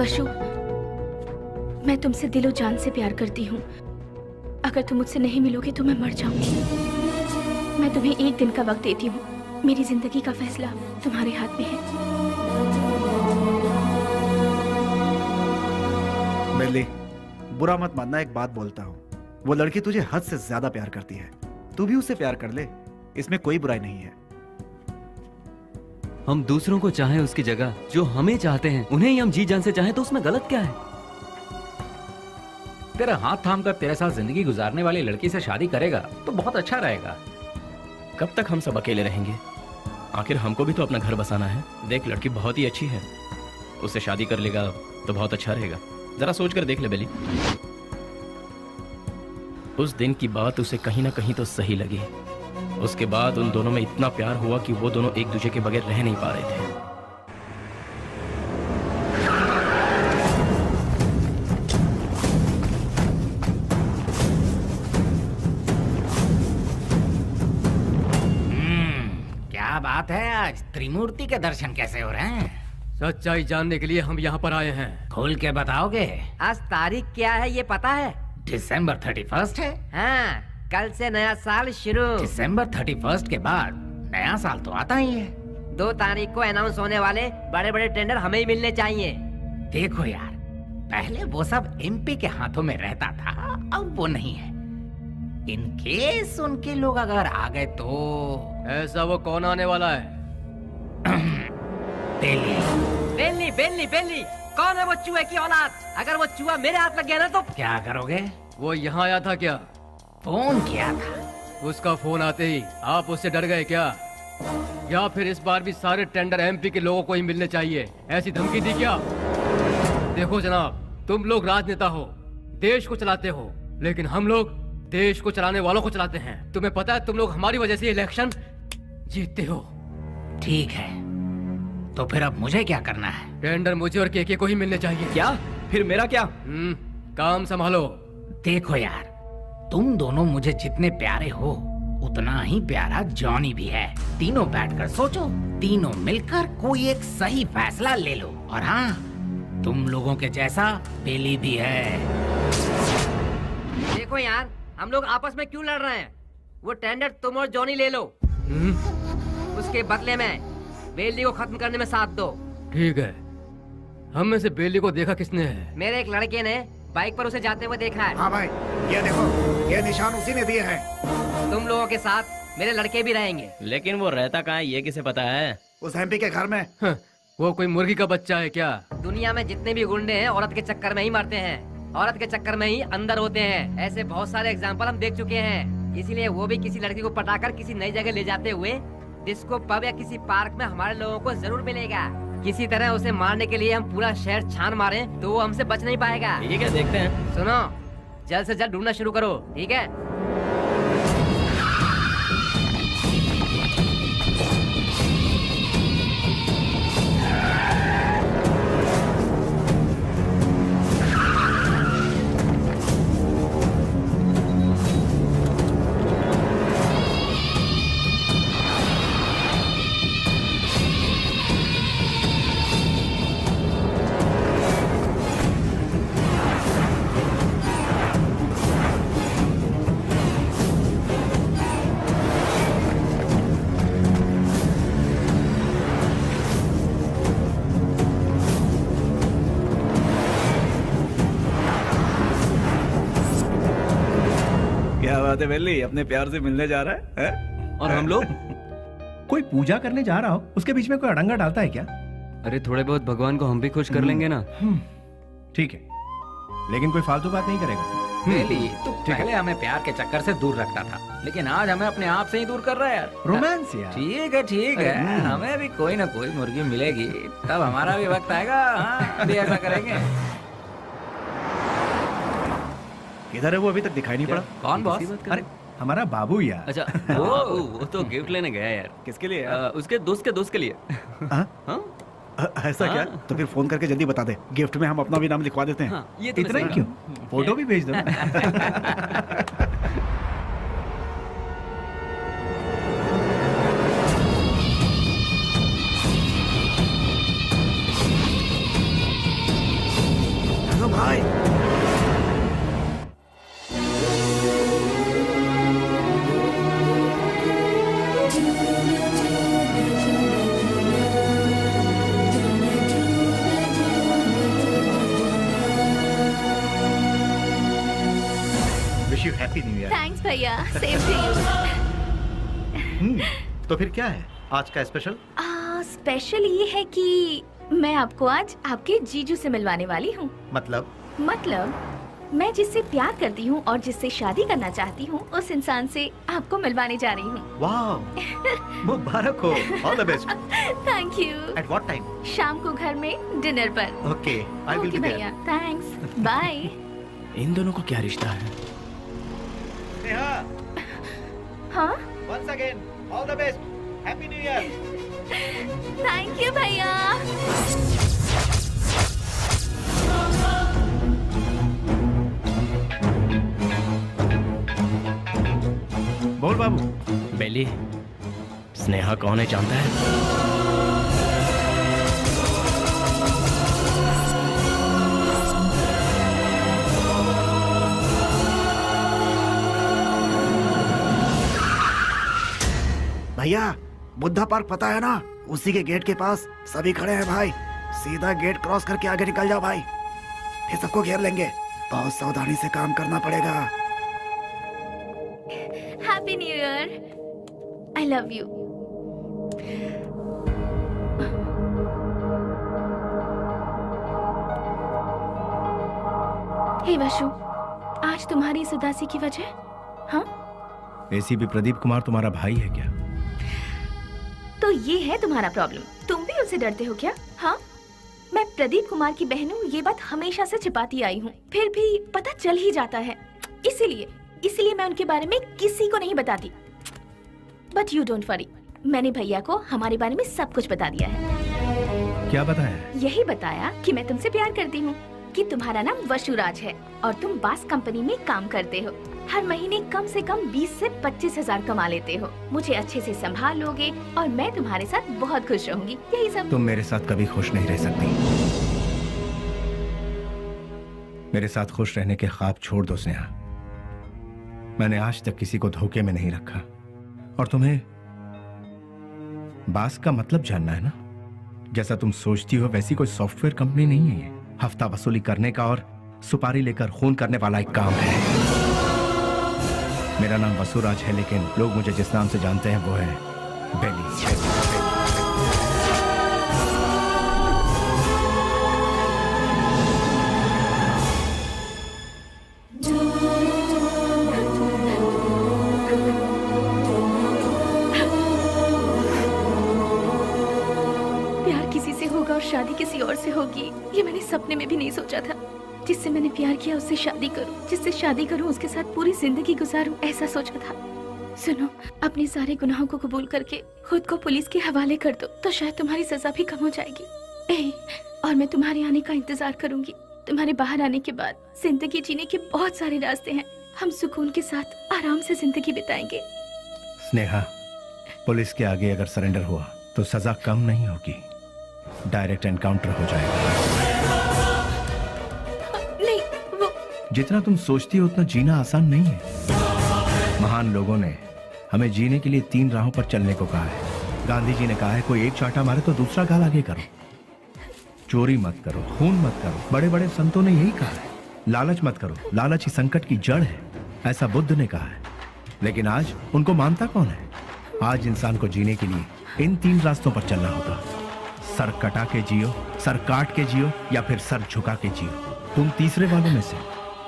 A: वशु, मैं तुमसे दिलो जान से प्यार करती हूँ। अगर तुम मुझसे नहीं मिलोगे तो मैं मर जाऊंगी। मैं तुम्हें एक दिन का वक्त देती हूँ। मेरी जिंदगी का फैसला तुम्हारे हाथ में है।
D: बेली, बुरा मत मानना, एक बात बोलता हूँ, वो लड़की तुझे हद से ज्यादा प्यार करती है, तू भी उससे प्यार कर ले, इसमें कोई बुराई नहीं है।
K: हम दूसरों को चाहें उसकी जगह जो हमें चाहते हैं उन्हें ही हम जी जान से चाहें तो उसमें गलत क्या है?
I: तेरा हाथ थाम कर तेरे साथ जिंदगी गुजारने वाली लड़की से शादी करेगा तो बहुत अच्छा रहेगा।
E: कब तक हम सब अकेले रहेंगे? आखिर हमको भी तो अपना घर बसाना है। देख, लड़की बहुत ही अच्छी है, उससे शादी कर लेगा तो बहुत अच्छा रहेगा। जरा सोच कर देख ले बेली। उस दिन की बात उसे कहीं ना कहीं तो सही लगी। उसके बाद उन दोनों में इतना प्यार हुआ कि वो दोनों एक दूसरे के बगैर रह नहीं पा रहे थे।
I: क्या बात है, आज त्रिमूर्ति के दर्शन कैसे हो रहे हैं?
G: सच्चाई जानने के लिए हम यहाँ पर आए हैं।
I: खोल के बताओगे?
C: आज तारीख क्या है ये पता है?
I: दिसंबर 31 है।
C: हाँ, कल से नया साल शुरू।
I: दिसंबर 31 के बाद नया साल तो आता ही है।
C: 2 तारीख को अनाउंस होने वाले बड़े बड़े टेंडर हमें ही मिलने चाहिए।
I: देखो यार, पहले वो सब एमपी के हाथों में रहता था, अब वो नहीं है। इन केस उनके लोग अगर आ गए तो
G: ऐसा वो कौन आने वाला है?
I: बेली।
C: बेली बेली बेली, कौन है वो चूहे की औलाद? अगर वो चूहा मेरे हाथ लग गया ना तो
I: क्या करोगे?
G: वो यहाँ आया था क्या?
I: फोन किया था।
G: उसका फोन आते ही आप उससे डर गए क्या? या फिर इस बार भी सारे टेंडर एमपी के लोगों को ही मिलने चाहिए, ऐसी धमकी दी क्या? देखो जनाब, तुम लोग राजनेता हो, देश को चलाते हो, लेकिन हम लोग देश को चलाने वालों को चलाते हैं। तुम्हें पता है तुम लोग हमारी वजह से इलेक्शन जीतते हो।
I: ठीक है, तो फिर अब मुझे क्या करना है?
G: टेंडर मुझे और केके को ही मिलने चाहिए।
E: क्या? फिर मेरा क्या?
G: काम संभालो।
I: देखो यार, तुम दोनों मुझे जितने प्यारे हो उतना ही प्यारा जॉनी भी है। तीनों बैठकर सोचो, तीनों मिलकर कोई एक सही फैसला ले लो। और हाँ, तुम लोगों के जैसा बेली भी है।
C: देखो यार, हम लोग आपस में क्यों लड़ रहे हैं? वो टेंडर तुम और जॉनी ले लो, उसके बदले में बेली को खत्म करने में साथ दो।
G: ठीक है। हम में से बेली को देखा किसने है?
C: मेरे एक लड़के ने बाइक पर उसे जाते हुए देखा है।
D: हाँ भाई, ये देखो, ये निशान उसी ने दिए हैं।
C: तुम लोगों के साथ मेरे लड़के भी रहेंगे।
E: लेकिन वो रहता कहाँ है ये किसे पता है?
D: उस एमपी के घर में।
G: वो कोई मुर्गी का बच्चा है क्या?
C: दुनिया में जितने भी गुंडे हैं औरत के चक्कर में ही मरते हैं, औरत के चक्कर में ही अंदर होते हैं। ऐसे बहुत सारे एग्जाम्पल हम देख चुके हैं। इसीलिए वो भी किसी लड़की को पटाकर किसी नई जगह ले जाते हुए डिस्को पब या किसी पार्क में हमारे लोगों को जरूर मिलेगा। किसी तरह उसे मारने के लिए हम पूरा शहर छान मारें तो वो हमसे बच नहीं पाएगा।
E: ठीक है, देखते हैं।
C: सुनो, जल्द से जल्द ढूंढना शुरू करो, ठीक है?
D: क्या बात है बेली, अपने प्यार से मिलने जा रहा है?
K: और हम लोग?
F: कोई पूजा करने जा रहा हो, उसके बीच में कोई अड़ंगा डालता है क्या?
K: अरे थोड़े बहुत भगवान को हम भी खुश कर लेंगे ना।
F: ठीक है, लेकिन कोई फालतू बात नहीं करेगा।
I: बेली, तू पहले हमें प्यार के चक्कर से दूर रखता था, लेकिन आज हमें अपने आप से ही दूर कर रहा है यार।
F: रोमांस यार।
I: ठीक है, ठीक है, हमें भी कोई ना कोई मुर्गी मिलेगी, तब हमारा भी वक्त आएगा। हाँ, भी ऐसा करेंगे।
D: किधर है वो? अभी तक दिखाई नहीं पड़ा।
I: कौन बॉस?
F: अरे हमारा बाबू यार।
K: अच्छा, वो तो गिफ्ट लेने गया यार।
D: किसके लिए?
K: उसके दोस्त के लिए। हाँ?
D: ऐसा क्या? तो फिर फोन करके जल्दी बता दे, गिफ्ट में हम अपना भी नाम लिखवा देते हैं।
K: हाँ, ये तो
F: इतना ही क्यों, फोटो भी भेज दो।
D: हेलो भाई।
A: भैया सेम टू यू।
B: तो फिर क्या है आज का स्पेशल?
A: स्पेशल ये है कि मैं आपको आज आपके जीजू से मिलवाने वाली हूँ।
B: मतलब?
A: मैं जिससे प्यार करती हूँ और जिससे शादी करना चाहती हूँ उस इंसान से आपको मिलवाने जा रही हूँ।
B: वाह, मुबारक हो, all the best.
A: Thank you.
B: At what time?
A: शाम को घर में डिनर पर।
B: Okay, I will
A: okay
B: be
A: भैया,
B: देयर।
A: Thanks, bye.
E: इन दोनों को क्या रिश्ता है?
B: नेहा,
A: हाँ,
B: once again all the best, happy new year.
A: Thank you भैया।
F: बोल बाबू।
E: बेली, स्नेहा कौन है जानता है?
D: भैया बुद्धा पार्क पता है ना, उसी के गेट के पास सभी खड़े हैं भाई। सीधा गेट क्रॉस करके आगे निकल जाओ भाई, फिर सबको घेर लेंगे। बहुत सावधानी से काम करना पड़ेगा।
A: Happy new year. I love you. Hey Vashu, आज तुम्हारी इस उदासी की वजह? हाँ,
F: एसीपी प्रदीप कुमार तुम्हारा भाई है क्या?
A: तो ये है तुम्हारा प्रॉब्लम। तुम भी उनसे डरते हो क्या? हाँ, मैं प्रदीप कुमार की बहन हूँ, ये बात हमेशा से छिपाती आई हूँ, फिर भी पता चल ही जाता है। इसीलिए मैं उनके बारे में किसी को नहीं बताती। बट यू डोंट वरी, मैंने भैया को हमारे बारे में सब कुछ बता दिया है।
F: क्या बताया?
A: यही बताया कि मैं तुमसे प्यार करती हूँ, कि तुम्हारा नाम वशुराज है और तुम बास कंपनी में काम करते हो। हर महीने कम से कम 20 से 25 हजार कमा लेते हो। मुझे अच्छे से संभाल लोगे और मैं तुम्हारे साथ बहुत खुश रहूंगी। यही सब।
F: तुम मेरे साथ कभी खुश नहीं रह सकती। मेरे साथ खुश रहने के ख्वाब छोड़ दो स्नेहा। मैंने आज तक किसी को धोखे में नहीं रखा। और तुम्हें बास का मतलब जानना है ना? जैसा तुम सोचती हो वैसी कोई सॉफ्टवेयर कंपनी नहीं है ये। हफ्ता वसूली करने का और सुपारी लेकर खून करने वाला एक काम है। मेरा नाम वसुराज है, लेकिन लोग मुझे जिस नाम से जानते हैं वो है बेली।
A: प्यार किसी से होगा और शादी किसी और से होगी, ये मैंने सपने में भी नहीं सोचा था। जिससे मैंने प्यार किया उससे शादी करूं, जिससे शादी करूं उसके साथ पूरी जिंदगी गुजारूं, ऐसा सोचा था। सुनो, अपने सारे गुनाहों को कबूल करके खुद को पुलिस के हवाले कर दो, तो शायद तुम्हारी सजा भी कम हो जाएगी। और मैं तुम्हारे आने का इंतजार करूंगी। तुम्हारे बाहर आने के बाद जिंदगी जीने के बहुत सारे रास्ते हैं। हम सुकून के साथ आराम से जिंदगी बिताएंगे।
F: स्नेहा, पुलिस के आगे अगर सरेंडर हुआ तो सजा कम नहीं होगी, डायरेक्ट एनकाउंटर हो जाएगा।
A: नहीं, वो
F: जितना तुम सोचती हो उतना जीना आसान नहीं है। महान लोगों ने हमें जीने के लिए 3 राहों पर चलने को कहा है। गांधी जी ने कहा है कोई एक चांटा मारे तो दूसरा गाल आगे करो, चोरी मत करो, खून मत करो। बड़े बड़े संतों ने यही कहा है। लालच मत करो, लालच ही संकट की जड़ है, ऐसा बुद्ध ने कहा है। लेकिन आज उनको मानता कौन है? आज इंसान को जीने के लिए इन 3 रास्तों पर चलना होगा। सर कटा के जियो, सर काट के जियो, या फिर सर झुका के जियो। तुम तीसरे वालों में से,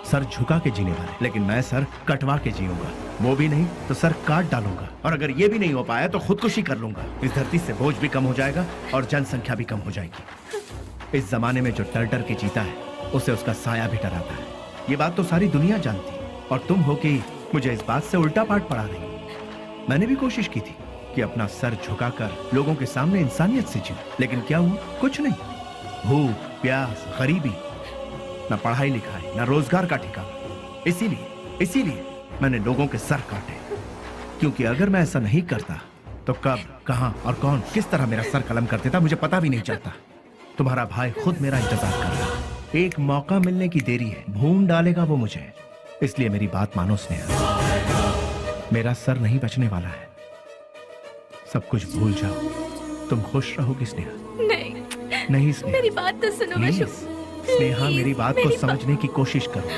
F: सर झुका के जीने वाले। लेकिन मैं सर कटवा के जीऊंगा, वो भी नहीं तो सर काट डालूंगा। और अगर ये भी नहीं हो पाया तो खुदकुशी कर लूंगा। इस धरती से बोझ भी कम हो जाएगा और जनसंख्या भी कम हो जाएगी। इस जमाने में जो डर डर के जीता है उसे उसका साया भी डराता है। ये बात तो सारी दुनिया जानती है, और तुम हो कि मुझे इस बात से उल्टा पाठ पढ़ा रही। मैंने भी कोशिश की थी कि अपना सर झुकाकर लोगों के सामने इंसानियत से जीऊं, लेकिन क्या हुआ? कुछ नहीं। भूख, प्यास, गरीबी, न पढ़ाई लिखाई, न रोजगार का ठिकाना। इसीलिए मैंने लोगों के सर काटे, क्योंकि अगर मैं ऐसा नहीं करता तो कब, कहां और कौन किस तरह मेरा सर कलम कर देता मुझे पता भी नहीं चलता। तुम्हारा भाई खुद मेरा इंतजार कर रहा है। एक मौका मिलने की देरी है, भून डालेगा वो मुझे। इसलिए मेरी बात मानो स्नेहा, मेरा सर नहीं बचने वाला है। सब कुछ भूल जाओ, तुम खुश रहोगी स्नेहा। नहीं स्नेहा,
A: मेरी बात तो सुनो
F: प्लीज।
A: वशु।
F: स्नेहा, मेरी बात को समझने की कोशिश करो।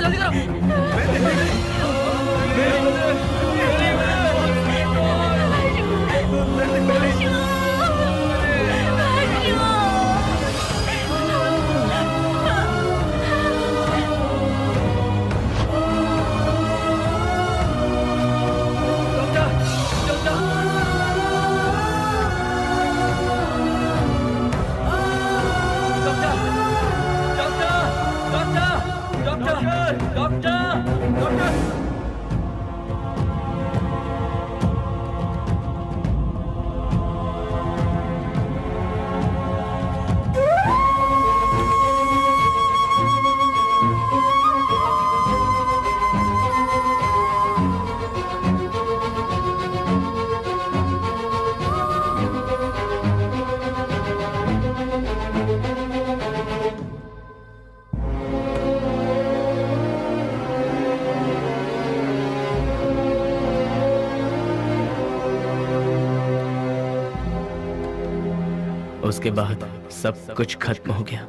C: जल्दी करो।
E: उसके बाद सब कुछ खत्म हो गया।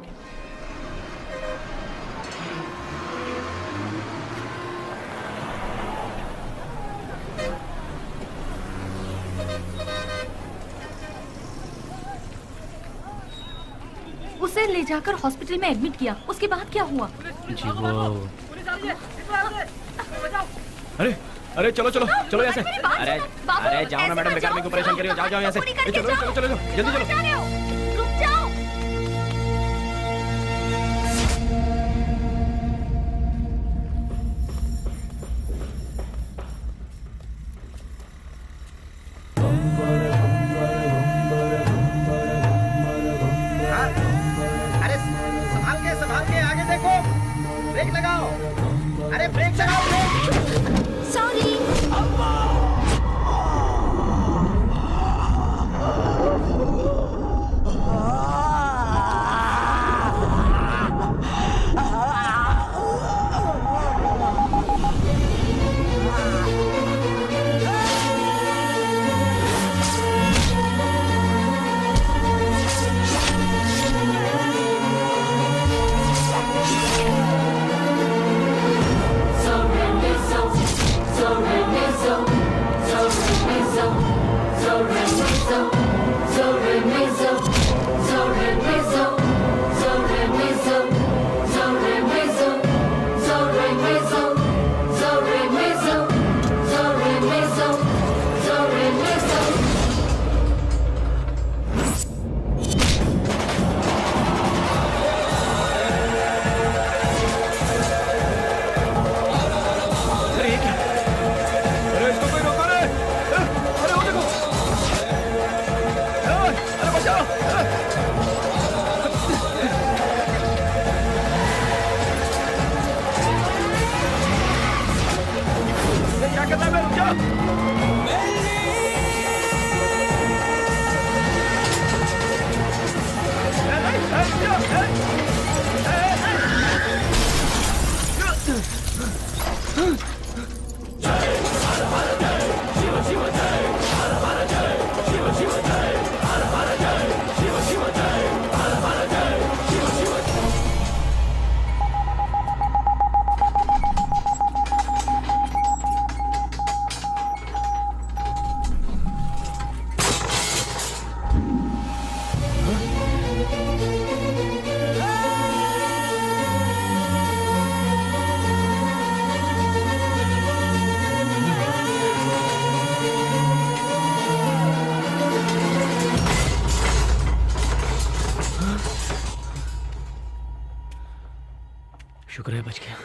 J: उसे ले जाकर हॉस्पिटल में एडमिट किया, उसके बाद क्या हुआ?
E: जी वो अरे अरे चलो चलो चलो यहाँ से। अरे अरे जाओ ना मैडम, बेकार मेरे को परेशान करियो। जाओ जाओ यहाँ से। चलो चलो चलो चलो जल्दी चलो।
J: रुक जाओ।
B: अरे संभाल के आगे देखो, ब्रेक लगाओ। अरे ब्रेक लगाओ, ब्रेक।
A: सॉरी।
E: शुक्र है बच गया।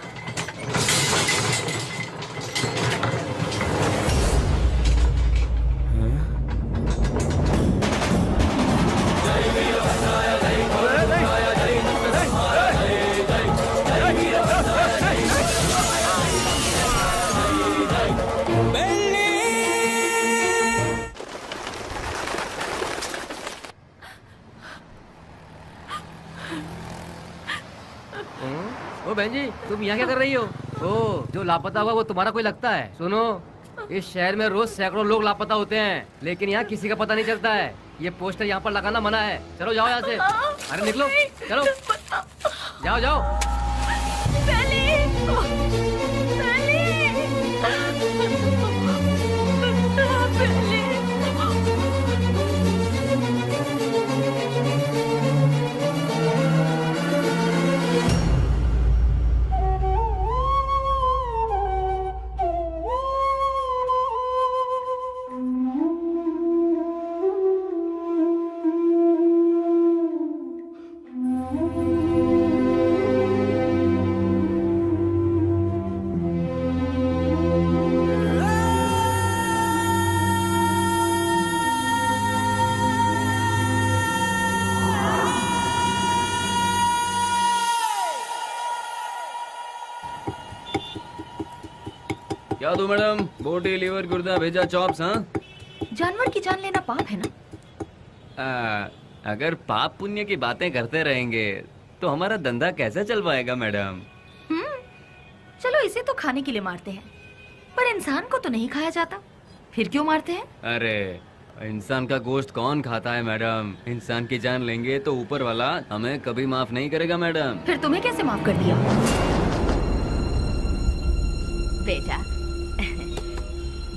C: ओ बहन जी, तुम यहाँ क्या कर रही हो? ओ, जो लापता हुआ वो तुम्हारा कोई लगता है? सुनो, इस शहर में रोज सैकड़ों लोग लापता होते हैं, लेकिन यहाँ किसी का पता नहीं चलता है। ये पोस्टर यहाँ पर लगाना मना है। चलो जाओ यहाँ से। अरे निकलो, चलो जाओ जाओ।
K: क्या दो मैडम? बोटी, लीवर, गुर्दा, भेजा, चॉप्स? हाँ,
J: जानवर की जान लेना पाप है ना?
K: अगर पाप पुण्य की बातें करते रहेंगे तो हमारा धंधा कैसे चल पाएगा मैडम?
J: चलो इसे तो खाने के लिए मारते हैं, पर इंसान को तो नहीं खाया जाता, फिर क्यों मारते हैं?
K: अरे इंसान का गोश्त कौन खाता है मैडम? इंसान की जान लेंगे तो ऊपर वाला हमें कभी माफ नहीं करेगा मैडम।
J: फिर तुम्हें कैसे माफ कर दिया?
A: बेटा,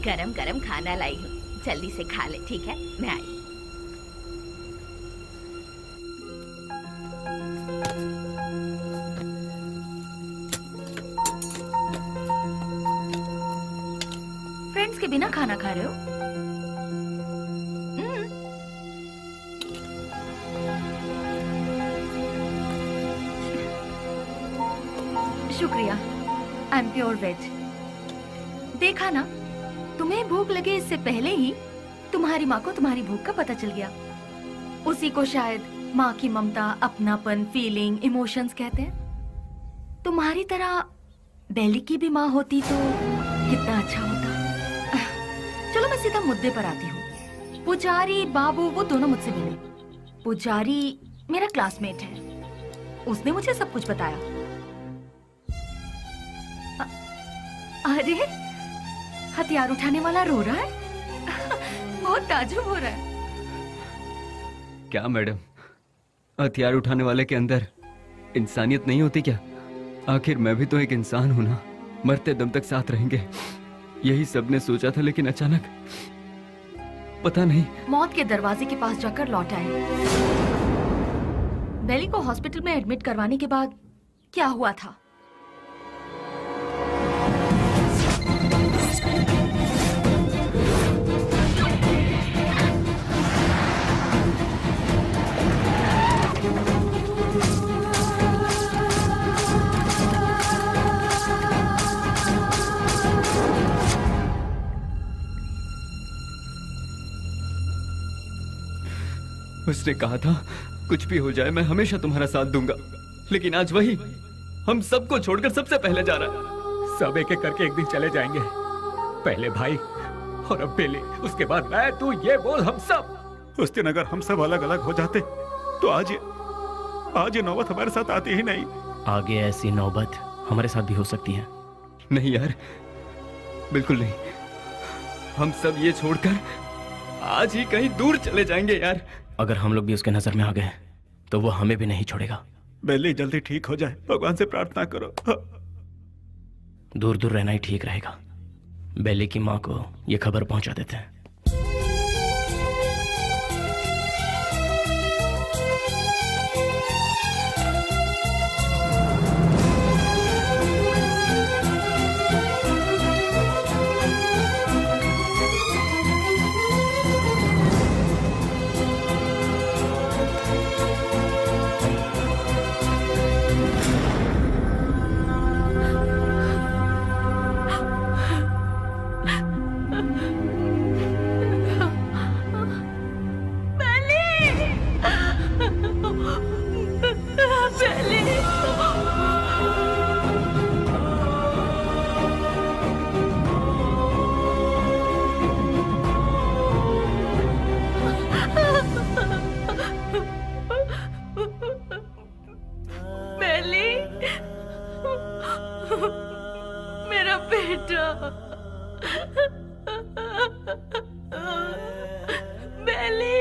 A: गरम गरम खाना लाई हूँ, जल्दी से खा ले, ठीक है? मैं आई।
J: फ्रेंड्स के बिना खाना खा रहे हो? शुक्रिया, आई एम प्योर वेज। देखा ना, तुम्हें भूख लगे इससे पहले ही तुम्हारी माँ को तुम्हारी भूख का पता चल गया। उसी को शायद माँ की ममता, अपनापन, फीलिंग, इमोशंस कहते हैं। तुम्हारी तरह बेली की भी माँ होती तो कितना अच्छा होता। चलो मैं सीधा मुद्दे पर आती हूँ। पुजारी बाबू वो दोनों मुझसे मिले। पुजारी मेरा क्लासमेट है, उसने मुझे सब कुछ बताया। अरे हथियार उठाने वाला रो रहा है। बहुत ताज्जुब हो रहा है।
K: क्या मैडम, हथियार उठाने वाले के अंदर इंसानियत नहीं होती क्या? आखिर मैं भी तो एक इंसान हूं ना। मरते दम तक साथ रहेंगे, यही सबने सोचा था, लेकिन अचानक पता नहीं।
J: मौत के दरवाजे के पास जाकर लौट आए। बेली को हॉस्पिटल में एडमिट करवाने के बाद क्या हुआ था?
K: उसने कहा था कुछ भी हो जाए मैं हमेशा तुम्हारा साथ दूंगा, लेकिन आज वही हम सबको छोड़कर सबसे पहले जा रहा है।
I: सब एक एक करके एक दिन चले जाएंगे। पहले भाई और अब बेली, उसके बाद मैं, तू, ये बोल हम सब।
D: उस दिन अगर हम सब अलग अलग हो जाते तो आज ये नौबत हमारे साथ आती ही नहीं।
E: आगे ऐसी नौबत हमारे साथ भी हो सकती है।
K: नहीं यार, बिल्कुल नहीं। हम सब ये छोड़कर आज ही कहीं दूर चले जाएंगे यार।
E: अगर हम लोग भी उसके नजर में आ गए तो वो हमें भी नहीं छोड़ेगा।
D: बेली जल्दी ठीक हो जाए, भगवान से प्रार्थना करो।
E: दूर दूर रहना ही ठीक रहेगा। बेली की माँ को ये खबर पहुंचा देते हैं।
J: बेली बेली,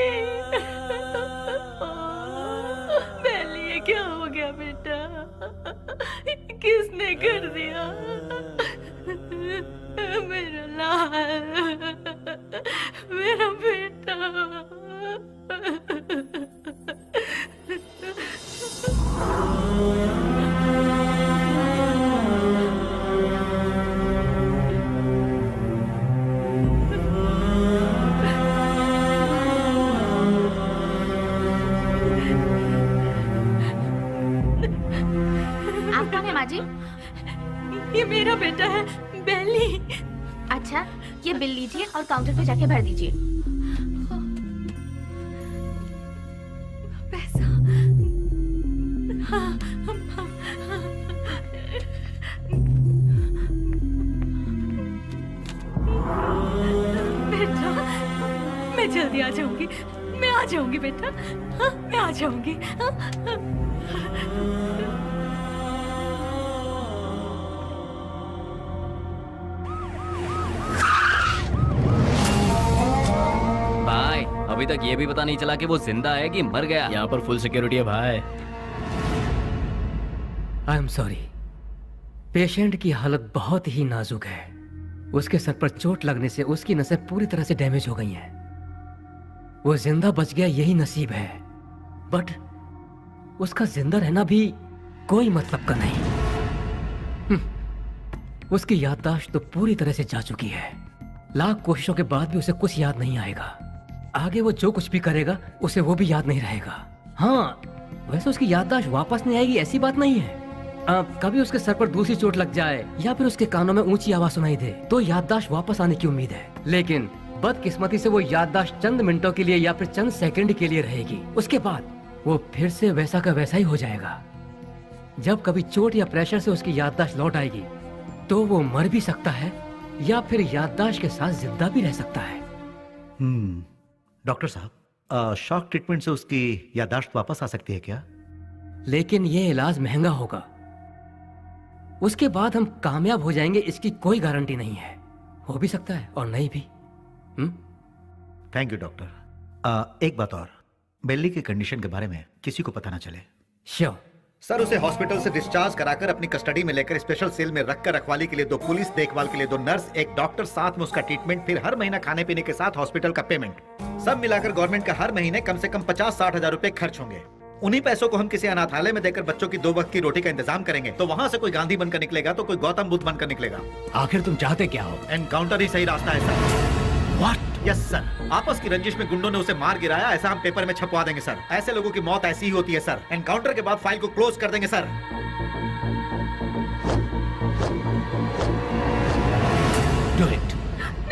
J: बेली, ये क्या हो गया बेटा? किसने कर दिया? मेरा लाल, मेरा बेटा।
A: आप कौन है माँ जी?
J: ये मेरा बेटा है, बेली।
A: अच्छा, ये बिल लीजिए और काउंटर पे जाके भर दीजिए।
J: पैसा। हाँ, बेटा, मैं जल्दी आ जाऊंगी। मैं आ जाऊंगी बेटा। हाँ, मैं आ जाऊंगी।
K: भाई अभी तक ये भी पता नहीं चला कि वो जिंदा है कि मर गया।
E: यहाँ पर फुल सिक्योरिटी है भाई।
G: आई एम सॉरी, पेशेंट की हालत बहुत ही नाजुक है। उसके सर पर चोट लगने से उसकी नसें पूरी तरह से डैमेज हो गई हैं। वो जिंदा बच गया यही नसीब है, बट उसका जिंदा रहना भी कोई मतलब का नहीं। उसकी याददाश्त तो पूरी तरह से जा चुकी है। लाख कोशिशों के बाद भी उसे कुछ याद नहीं आएगा। आगे वो जो कुछ भी करेगा उसे वो भी याद नहीं रहेगा। हाँ, वैसे उसकी याददाश्त वापस नहीं आएगी ऐसी बात नहीं है। कभी उसके सर पर दूसरी चोट लग जाए या फिर उसके कानों में ऊंची आवाज सुनाई दे तो याददाश्त वापस आने की उम्मीद है, लेकिन बदकिस्मती से वो याददाश्त चंद मिनटों के लिए या फिर चंद सेकंड के लिए रहेगी। उसके बाद वो फिर से वैसा का वैसा ही हो जाएगा। जब कभी चोट या प्रेशर से उसकी याददाश्त लौट आएगी तो वो मर भी सकता है या फिर याददाश्त के साथ जिंदा भी रह सकता है।
B: डॉक्टर साहब, शॉक ट्रीटमेंट से उसकी याददाश्त वापस आ सकती है क्या?
G: लेकिन ये इलाज महंगा होगा। उसके बाद हम कामयाब हो जाएंगे इसकी कोई गारंटी नहीं है। हो भी सकता है और नहीं भी।
B: Thank you doctor. एक बात और, बेली की कंडीशन के बारे में किसी को पता ना चले।
G: श्योर
B: सर, उसे हॉस्पिटल से डिस्चार्ज कराकर अपनी कस्टडी में लेकर स्पेशल सेल में रखकर रखवाली के लिए 2 पुलिस, देखभाल के लिए 2 नर्स, 1 डॉक्टर, साथ में उसका ट्रीटमेंट, फिर हर महीना खाने पीने के साथ हॉस्पिटल का पेमेंट, सब मिलाकर गवर्नमेंट का हर महीने कम से कम 50-60 हजार रुपए खर्च होंगे। उन्हीं पैसों को हम किसी अनाथालय में देकर बच्चों की 2 वक्त की रोटी का इंतजाम करेंगे तो वहां से कोई गांधी बनकर निकलेगा तो कोई गौतम बुद्ध बनकर निकलेगा।
F: आखिर तुम चाहते क्या हो?
B: एनकाउंटर ही सही रास्ता है सर।
F: व्हाट?
B: यस सर, आपस की रंजिश में गुंडों ने उसे मार गिराया, ऐसा हम पेपर में छपवा देंगे सर। ऐसे लोगों की मौत ऐसी ही होती है सर। एनकाउंटर के बाद फाइल को क्लोज कर देंगे सर।
F: Do it.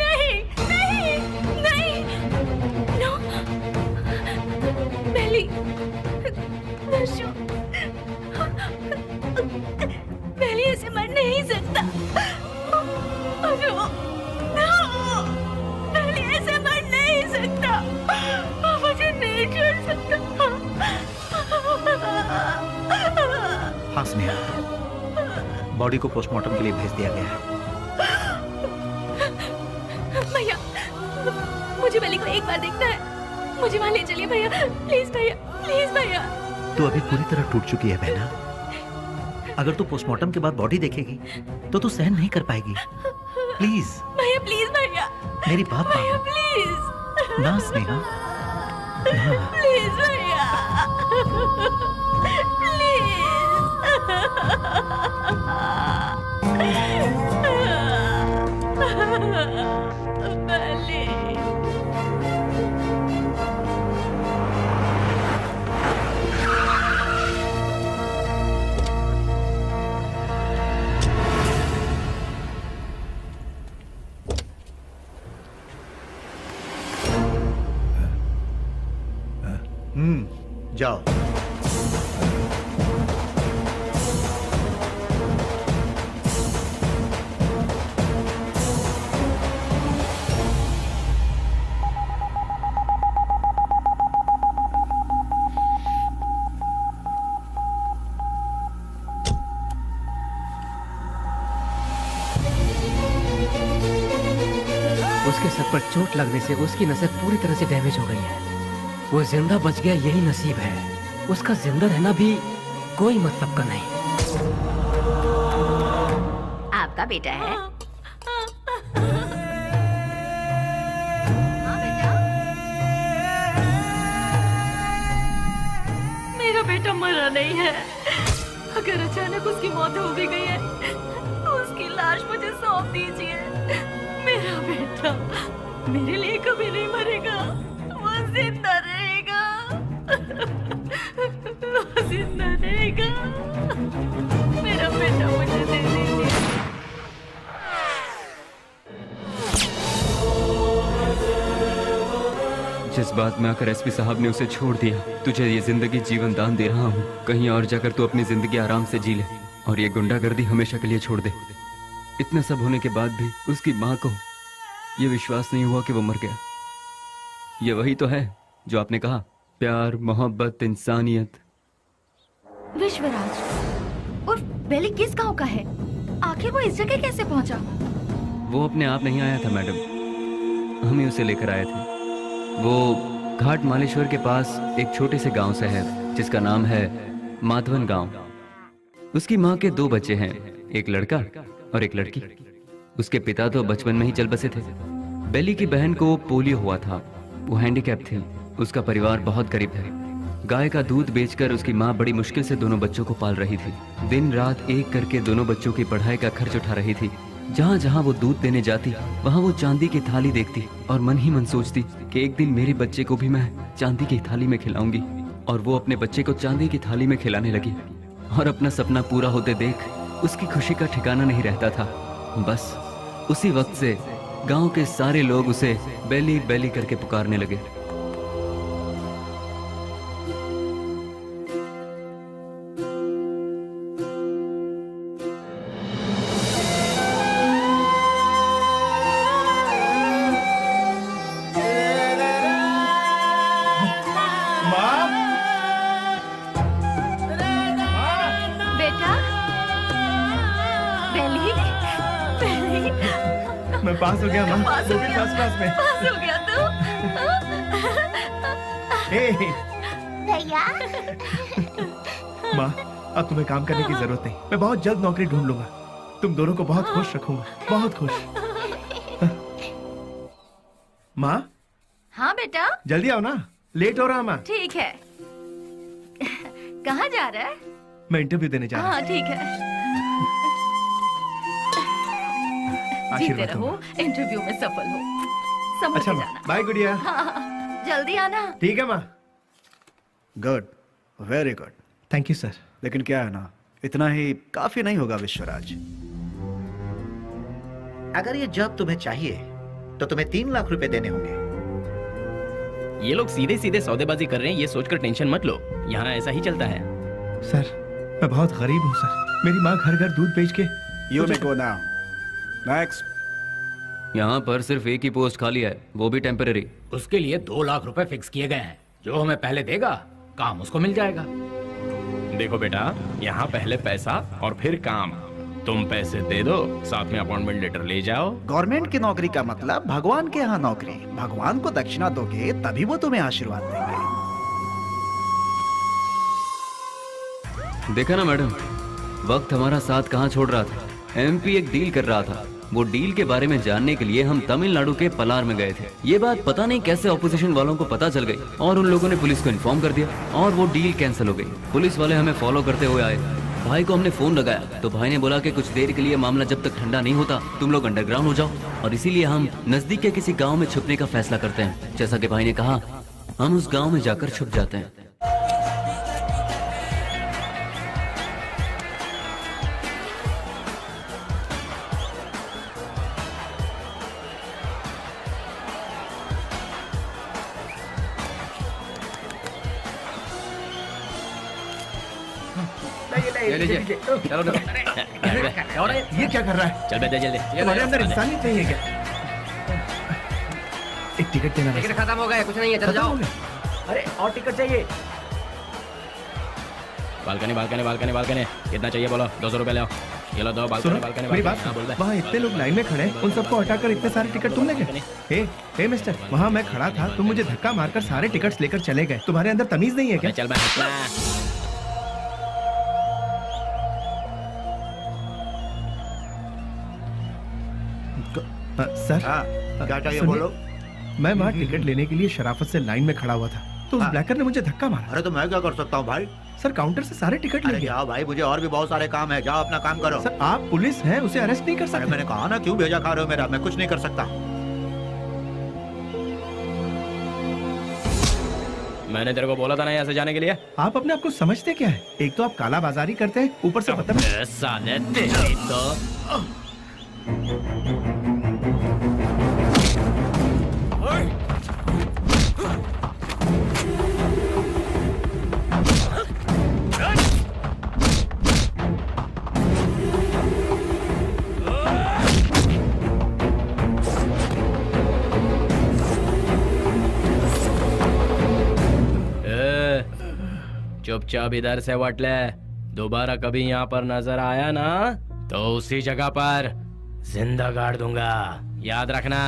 J: नहीं, नहीं, नहीं, नो, बेली, नशो, बेली ऐसे मर नहीं सकता। बेली ऐसे मर नहीं सकता। मुझे नहीं छोड़ सकता।
B: हाँ स्नेहा, बॉडी को पोस्टमार्टम के लिए भेज दिया गया है।
J: भैया, मुझे बेली को एक बार देखना है। मुझे वहाँ ले चलिए भैया, प्लीज भैया, प्लीज भैया।
B: तू अभी पूरी तरह टूट चुकी है बहना। अगर तू पोस्टमार्टम के बाद बॉडी देखेगी तो तू सहन नहीं कर पाएगी। प्लीज
J: भैया, प्लीज भैया,
B: मेरी बात
J: भैया,
B: मानो
J: प्लीज
B: ना स्नेहा, ना।
J: प्लीज भैया, बेली।
B: जाओ।
G: उसके सर पर चोट लगने से उसकी नसें पूरी तरह से डैमेज हो गई है। वो जिंदा बच गया, यही नसीब है। उसका जिंदा रहना भी कोई मतलब का नहीं।
A: आपका बेटा है?
J: मेरा बेटा मरा नहीं है। अगर अचानक उसकी मौत हो भी गई है तो उसकी लाश मुझे सौंप दीजिए। मेरा बेटा मेरे लिए कभी नहीं मरेगा, वो जिंदा रहेगा। वो जिंदा रहेगा। मेरा बेटा मुझे दे दीजिए।
K: जिस बात में आकर एसपी साहब ने उसे छोड़ दिया, तुझे ये जिंदगी जीवन दान दे रहा हूँ। कहीं और जाकर तू अपनी जिंदगी आराम से जी ले और ये गुंडागर्दी हमेशा के लिए छोड़ दे। इतना सब होने के बाद भी उसकी माँ को ये विश्वास नहीं हुआ कि वो मर गया। ये वही तो है जो आपने कहा, प्यार, मोहब्बत, इंसानियत।
J: विश्वराज और बेली किस गांव का है? आखिर वो इस जगह कैसे पहुंचा?
K: वो अपने आप नहीं आया था मैडम, हम ही उसे लेकर आए थे। वो घाट मालेश्वर के पास एक छोटे से गांव से है जिसका नाम है माधवन गांव। उसकी माँ के 2 बच्चे हैं, एक लड़का और एक लड़की। उसके पिता तो बचपन में ही चल बसे थे। बेली की बहन को पोलियो हुआ था, वो हैंडीकैप थी। उसका परिवार बहुत गरीब है। गाय का दूध बेचकर उसकी माँ बड़ी मुश्किल से दोनों बच्चों को पाल रही थी। दिन रात एक करके दोनों बच्चों की पढ़ाई का खर्च उठा रही थी। जहाँ जहाँ वो दूध देने जाती वहाँ वो चांदी की थाली देखती और मन ही मन सोचती कि एक दिन मेरे बच्चे को भी मैं चांदी की थाली में खिलाऊंगी। और वो अपने बच्चे को चांदी की थाली में खिलाने लगी और अपना सपना पूरा होते देख उसकी खुशी का ठिकाना नहीं रहता था। बस उसी वक्त से गांव के सारे लोग उसे बेली बेली करके पुकारने लगे।
J: बेटा बेली, बेली
F: मैं पास हो गया माँ, वो भी फर्स्ट क्लास में।
J: पास हो गया तू।
A: भैया
F: माँ, अब तुम्हें काम करने की जरूरत नहीं। मैं बहुत जल्द नौकरी ढूंढ लूंगा। तुम दोनों को बहुत खुश रखूंगा, बहुत खुश। माँ
J: हाँ बेटा,
F: जल्दी आओ ना, लेट हो रहा माँ।
J: ठीक है। कहाँ जा रहा है?
F: मैं इंटरव्यू देने जा रहा हूँ।
J: हाँ ठीक है। जीते
F: आशीर्वाद
J: रहो,
F: दूंगा।
J: इंटरव्यू में सफल हो। संभल
F: अच्छा
J: के
F: माँ,
J: जाना।
F: बाय गुड़िया।
J: हाँ, जल्दी आना।
F: ठीक है माँ।
D: Good, very good.
F: Thank you sir.
D: लेकिन क्या है ना, इतना ही काफी नहीं होगा विश्वराज।
B: अगर ये जॉब तुम्हें चाहिए तो तुम्हें 3 लाख रुपए देने होंगे।
E: ये लोग सीधे सीधे सौदेबाजी कर रहे हैं, ये सोचकर टेंशन मत लो। यहाँ ऐसा ही चलता है।
F: सर मैं बहुत गरीब हूँ सर। मेरी माँ घर घर दूध बेच के।
D: You may go now. Next.
K: यहाँ पर सिर्फ एक ही पोस्ट खाली है, वो भी टेम्पररी।
I: उसके लिए 2 लाख रुपए फिक्स किए गए हैं। जो हमें पहले देगा काम उसको मिल जाएगा।
E: देखो बेटा, यहाँ पहले पैसा और फिर काम। तुम पैसे दे दो, साथ में अपॉइंटमेंट लेटर ले जाओ।
D: गवर्नमेंट की नौकरी का मतलब भगवान के यहाँ नौकरी। भगवान को दक्षिणा दोगे तभी वो तुम्हें आशीर्वाद देंगे।
K: देखा ना मैडम, वक्त हमारा साथ कहाँ छोड़ रहा था। एमपी एक डील कर रहा था। वो डील के बारे में जानने के लिए हम तमिलनाडु के पलार में गए थे। ये बात पता नहीं कैसे ऑपोजिशन वालों को पता चल गई और उन लोगों ने पुलिस को इन्फॉर्म कर दिया और वो डील कैंसिल हो गई। पुलिस वाले हमें फॉलो करते हुए आए। भाई को हमने फोन लगाया तो भाई ने बोला कि कुछ देर के लिए मामला जब तक ठंडा नहीं होता तुम लोग अंडरग्राउंड हो जाओ, और इसीलिए हम नजदीक के किसी गाँव में छुपने का फैसला करते हैं। जैसा कि भाई ने कहा, हम उस गाँव में जाकर छुप जाते हैं।
G: ले लीजिए। चलो चलो।
F: ये क्या कर रहा है?
E: चल बेटा जल्दी।
F: तुम्हारे अंदर इंसानियत नहीं है क्या? एक टिकट देना।
C: टिकट खत्म हो गया, कुछ नहीं है, चलो
F: खत्म हो
C: जाओ।
F: गया?
I: अरे और टिकट चाहिए।
E: बालकनी बालकनी बालकनी बालकनी कितना चाहिए बोलो? 200 रुपए ले आओ। ये लो दो
F: सुनो,
E: बालकनी बालकनी
F: मेरी बात
E: हाँ, बोल
F: सुनो,
E: दे।
F: वहाँ इतने लोग लाइन में खड़े हैं, उन सबको हटाकर इतने सारे टिकट तुमने गए? हे मिस्टर, वहाँ मैं खड़ा था, तुम मुझे धक्का मारकर सारे टिकट्स लेकर चले गए। तुम्हारे अंदर तमीज नहीं है क्या?
E: चल मैं
F: सर
B: क्या चाहिए
F: सुनिए,
B: बोलो?
F: मैं वहाँ टिकट लेने के लिए शराफत से लाइन में खड़ा हुआ था, तो उस ब्लैकर ने मुझे धक्का मारा।
B: अरे तो मैं क्या कर सकता हूँ भाई?
F: सर काउंटर से सारे टिकट ले
B: अरे
F: गया।
B: जाओ भाई, मुझे और भी बहुत सारे काम है, जाओ अपना काम करो।
F: सर आप पुलिस हैं, उसे अरेस्ट नहीं कर
B: अरे
F: सकते।
B: मैंने कहा ना, क्यों भेजा खा रहे हो मेरा? मैं कुछ नहीं कर सकता।
E: मैंने तेरे को बोला था ना यहाँ से जाने के लिए।
F: आप अपने आप को समझते क्या है? एक तो आप काला बाजारी करते हैं, ऊपर से बदतमीज।
E: साले तेरी तो चुपचाप इधर से वट ले। दोबारा कभी यहाँ पर नजर आया ना तो उसी जगह पर जिंदा गाड़ दूंगा, याद रखना।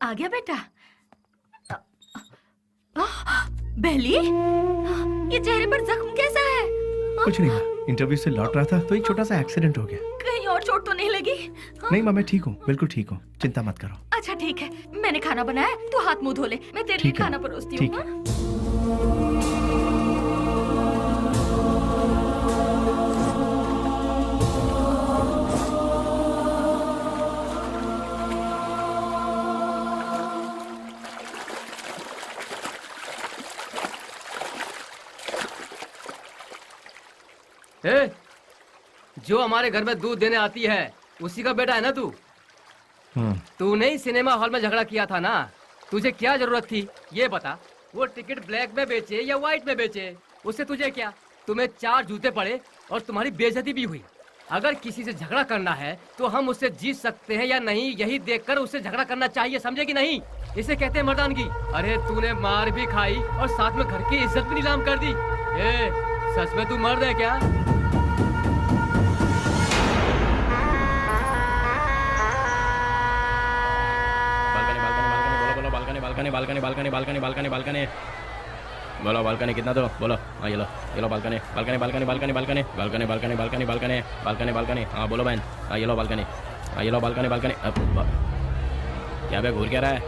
J: आ गया बेटा। बेली, ये चेहरे पर जख्म कैसा है?
F: कुछ नहीं, इंटरव्यू से लौट रहा था तो एक छोटा सा एक्सीडेंट हो गया।
J: कहीं और चोट तो नहीं लगी?
F: नहीं माँ, मैं ठीक हूँ, बिल्कुल ठीक हूँ, चिंता मत करो।
J: अच्छा ठीक है, मैंने खाना बनाया, तू हाथ मुंह धो ले, मैं तेरे लिए
F: ठीक है,
J: खाना परोसती
F: ठीक
J: हूँ।
F: है।
G: ए, जो हमारे घर में दूध देने आती है उसी का बेटा है ना तू? तूने ही सिनेमा हॉल में झगड़ा किया था ना? तुझे क्या जरूरत थी ये बता? वो टिकट ब्लैक में बेचे या व्हाइट में बेचे, उससे तुझे क्या? तुम्हें 4 जूते पड़े और तुम्हारी बेइज्जती भी हुई। अगर किसी से झगड़ा करना है तो हम उससे जीत सकते हैं या नहीं, यही देखकर उससे झगड़ा करना चाहिए, समझे कि नहीं? इसे कहते हैं मर्दानगी। अरे तूने मार भी खाई और साथ में घर की इज्जत भी नीलाम कर दी। ए, सच में तू मर्द है क्या?
E: Balcony balcony balcony balcony balcony balcony बोलो, बालकनी कितना दो बोलो? हाँ ये लो balcony balcony balcony balcony balcony balcony balcony balcony balcony balcony balcony हाँ बोलो बहन। हाँ ये लो बालकनी, हाँ ये लो बालकनी बालकनी। क्या बे घूर क्या रहा है?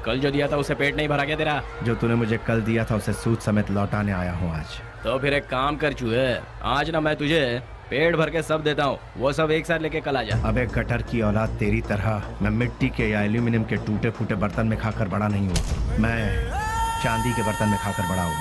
E: कल जो दिया था उसे पेट नहीं भरा क्या तेरा?
F: जो तूने मुझे कल दिया था उसे सूद समेत लौटाने आया हूँ आज।
E: तो फिर एक काम कर चुहे, आज ना मैं तुझे पेट भर के सब देता हूँ, वो सब एक साथ लेके कल आ जा।
F: अबे गटर की औलाद, तेरी तरह मैं मिट्टी के या एल्यूमिनियम के टूटे फूटे बर्तन में खाकर बड़ा नहीं हूँ, मैं चांदी के बर्तन में खाकर बड़ा हूँ।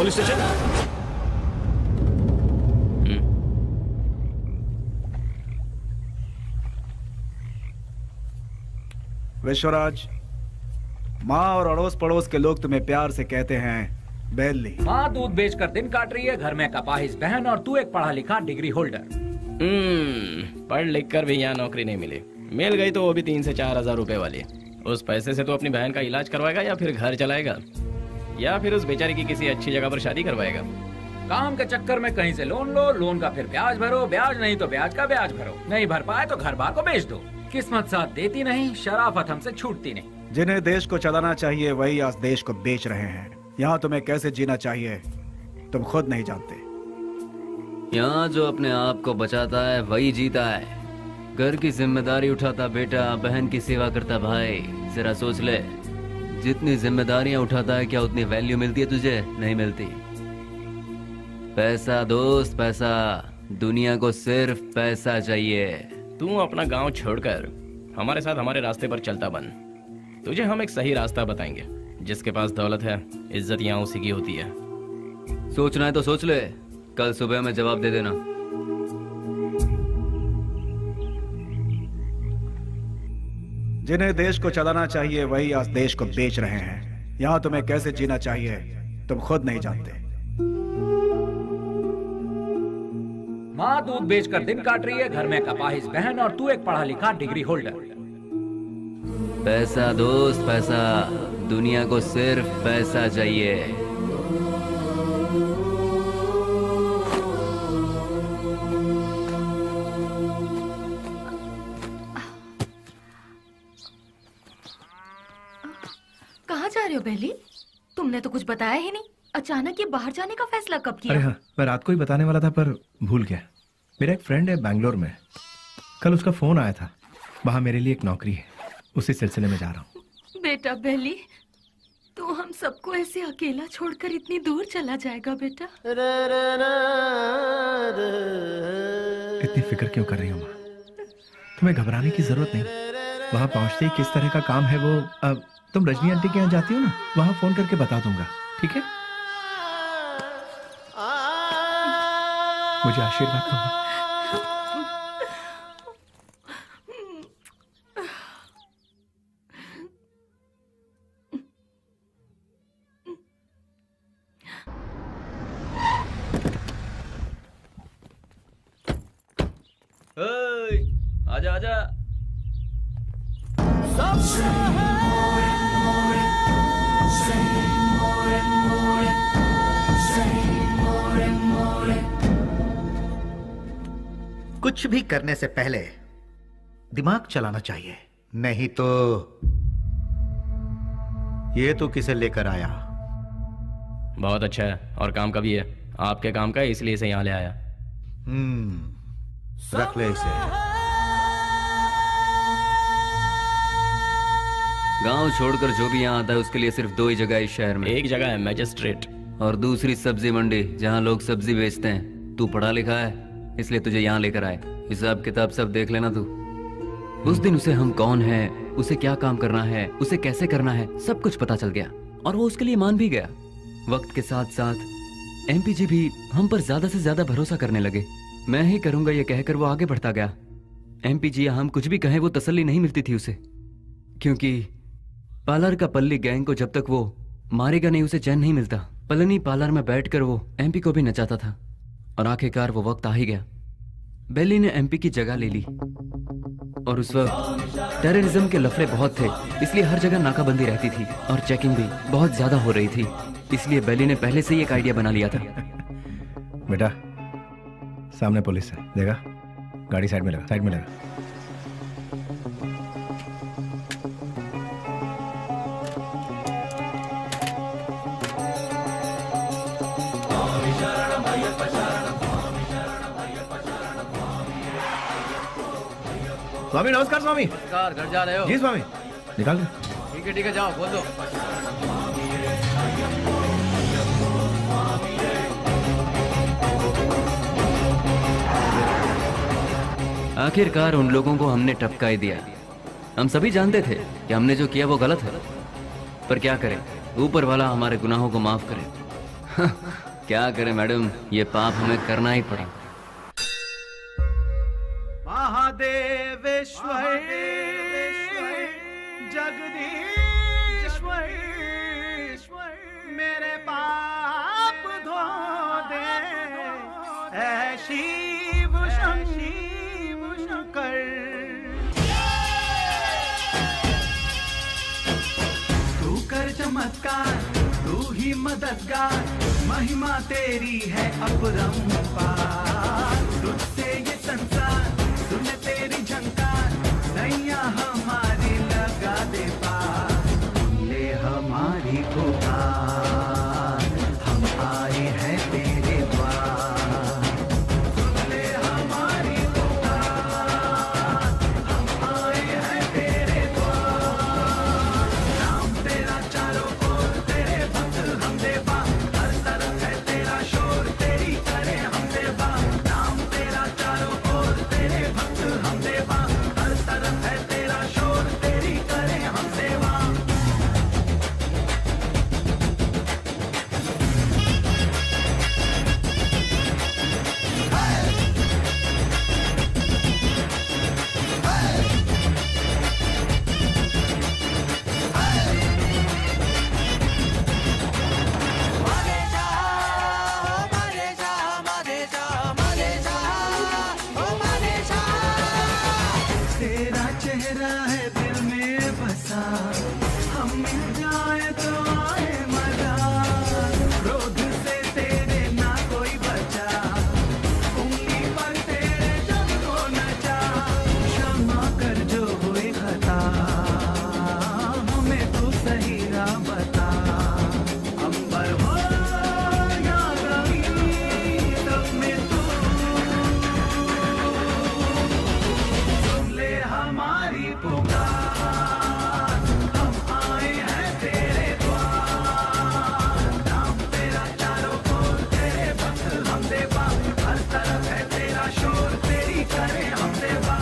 E: Police station.
D: विश्वराज, माँ और अड़ोस पड़ोस के लोग तुम्हें प्यार से कहते हैं बेली।
I: माँ दूध बेचकर दिन काट रही है, घर में कपाहिस बहन और तू एक पढ़ा लिखा डिग्री होल्डर।
E: पढ़ लिख कर भी यहाँ नौकरी नहीं मिली, मिल गई तो वो भी 3 से 4 हजार रुपए वाली। उस पैसे से तो अपनी बहन का इलाज करवाएगा या फिर घर चलाएगा या फिर उस बेचारी की किसी अच्छी जगह पर शादी करवाएगा।
I: काम के चक्कर में कहीं से लोन लो, लोन का फिर ब्याज भरो, ब्याज नहीं तो ब्याज का ब्याज भरो, नहीं भर पाए तो घर बार को बेच दो। किस्मत साथ देती नहीं, शराफत हमसे छूटती नहीं।
D: जिन्हें देश को चलाना चाहिए वही आज देश को बेच रहे हैं। यहाँ तुम्हें कैसे जीना चाहिए तुम खुद नहीं जानते।
K: यहाँ जो अपने आप को बचाता है वही जीता है। घर की जिम्मेदारी उठाता बेटा, बहन की सेवा करता भाई। जरा सोच ले, जितनी जिम्मेदारियां उठाता है क्या उतनी वैल्यू मिलती है तुझे? नहीं मिलती। पैसा दोस्त पैसा, दुनिया को सिर्फ पैसा चाहिए।
E: तू अपना गांव छोड़कर हमारे साथ हमारे रास्ते पर चलता बन। तुझे हम एक सही रास्ता बताएंगे। जिसके पास दौलत है, इज्जत यहाँ उसी की होती है।
K: सोचना है तो सोच ले, कल सुबह में जवाब दे देना।
D: जिन्हें देश को चलाना चाहिए वही आज देश को बेच रहे हैं। यहाँ तुम्हें कैसे जीना चाहिए तुम खुद नहीं जानते।
I: माँ दूध बेचकर दिन काट रही है, घर में कपाहिस बहन और तू एक पढ़ा लिखा डिग्री होल्डर।
K: पैसा दोस्त पैसा, दुनिया को सिर्फ पैसा चाहिए।
J: कहाँ जा रहे हो बेली? तुमने तो कुछ बताया ही नहीं। अचानक ये बाहर जाने का फैसला कब किया?
F: अरे हाँ, मैं रात को ही बताने वाला था पर भूल गया। मेरा एक फ्रेंड है बैंगलोर में, कल उसका फोन आया था। वहाँ मेरे लिए एक नौकरी है, उसी सिलसिले में जा रहा हूँ।
J: बेटा बेली, तू हम सबको ऐसे अकेला छोड़कर इतनी दूर चला जाएगा बेटा?
F: इतनी फिक्र क्यों कर रही हो माँ? तुम्हें घबराने की जरूरत नहीं। वहाँ पहुँचते ही किस तरह का काम है वो, अब तुम रजनी आंटी के यहाँ जाती हो ना, वहाँ फोन करके बता दूंगा, ठीक है? मुझे आशीर्वाद दो।
K: आजा आजा।
B: कुछ भी करने से पहले दिमाग चलाना चाहिए, नहीं तो ये तो किसे लेकर आया।
E: बहुत अच्छा है और काम का भी है। आपके काम का है इसलिए इसे यहाँ ले आया।
B: रख ले इसे।
K: गांव छोड़कर जो भी यहाँ आता है उसके लिए सिर्फ 2 ही जगह है इस शहर में।
E: एक जगह है मैजिस्ट्रेट
K: और दूसरी सब्जी मंडी, जहाँ लोग सब्जी बेचते हैं। तू पढ़ा लिखा है इसलिए तुझे यहाँ लेकर आए। हिसाब किताब सब देख लेना तू। उस दिन उसे हम कौन है, उसे क्या काम करना है, उसे कैसे करना है, सब कुछ पता चल गया और वो उसके लिए मान भी गया। वक्त के साथ साथ एमपी जी भी हम पर ज्यादा से ज्यादा भरोसा करने लगे। मैं ही करूंगा ये कहकर वो आगे बढ़ता गया। एमपी जी हम कुछ भी कहें वो तसल्ली नहीं मिलती थी उसे, क्योंकि पार्लर का पल्ली गैंग को जब तक वो मारेगा नहीं उसे चैन नहीं मिलता। पलनी पार्लर में बैठकर वो एमपी को भी नचाता था और आखिरकार वो वक्त आ ही गया। बेली ने एमपी की जगह ले ली और उस वक्त टेररिज्म के लफड़े बहुत थे, इसलिए हर जगह नाकाबंदी रहती थी और चेकिंग भी बहुत ज्यादा हो रही थी। इसलिए बेली ने पहले से ही एक आइडिया बना लिया था।
F: बेटा सामने पुलिस है, देखा? गाड़ी साइड में लगा, साइड में लगा। स्वामी नमस्कार। स्वामी
G: नमस्कार। घर जा रहे हो?
F: जी स्वामी। निकाल दो।
G: ठीक है जाओ, बोल दो।
K: आखिरकार उन लोगों को हमने टपका ही दिया। हम सभी जानते थे कि हमने जो किया वो गलत है, पर क्या करें, ऊपर वाला हमारे गुनाहों को माफ करे। क्या करें मैडम, ये पाप हमें करना ही पड़ा।
D: महादेवेश्वर जगदीश्वर मेरे पाप धो दे, ऐ शिव शंकर। तू कर चमत्कार, तू ही मददगार, महिमा तेरी है अपरंपार। तुझसे ये संसार सुन तेरी झंकार, नैया हमारी लगा दे पार। ले हमारी पुकार, हम आए हैं तेरे द्वार। सुन ले हमारी पुकार, हम आए हैं तेरे द्वार। नाम तेरा चारों ओर, तेरे भक्त हम देवा, हर तरफ है तेरा शोर, तेरी करें हम देवा। नाम तेरा चारों ओर, तेरे भक्त हम देवा, हर तरफ है तेरा शोर, तेरी करें हम सेवा। तेरा चेहरा है दिल में बसा, हम मिल जाए तो आए मजा। क्रोध से तेरे ना कोई बचा, उंगली पर तेरे जब को नचा। क्षमा कर जो हुई खता, हमें तू सही राह बता। अंबर हो या जमीन, सब में तू सुन ले हमारी पुकार, हम आए हैं तेरे द्वार। नाम तेरा चारों ओर, तेरे भक्त हम देवा, हर तरफ है तेरा शोर, तेरी करें हम सेवा।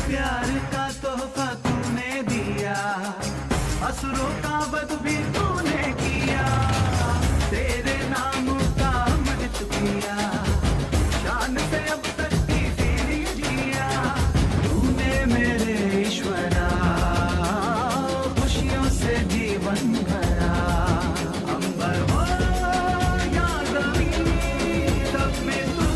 D: प्यार का तोहफा तूने दिया, असुरों का वध भी तूने किया। तेरे नाम का अमृत पिया, शान से अब तक की तेरी जिया। तूने मेरे ईश्वरा, खुशियों से जीवन भरा। अंबर हो या जमीन, सब में तू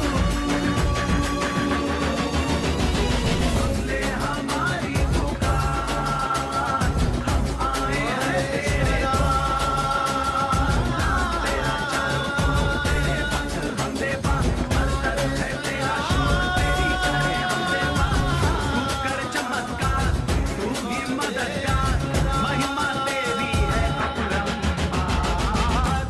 D: सुन ले हमारी पुकार, हम आए हैं तेरे द्वार। तेरा चारों ओर, तेरे भक्त हम देवा, हर तरफ है तेरा शोर, तेरी करें हम सेवा। तू कर चमत्कार, तू ही मददगार, महिमा तेरी है अपरंपार।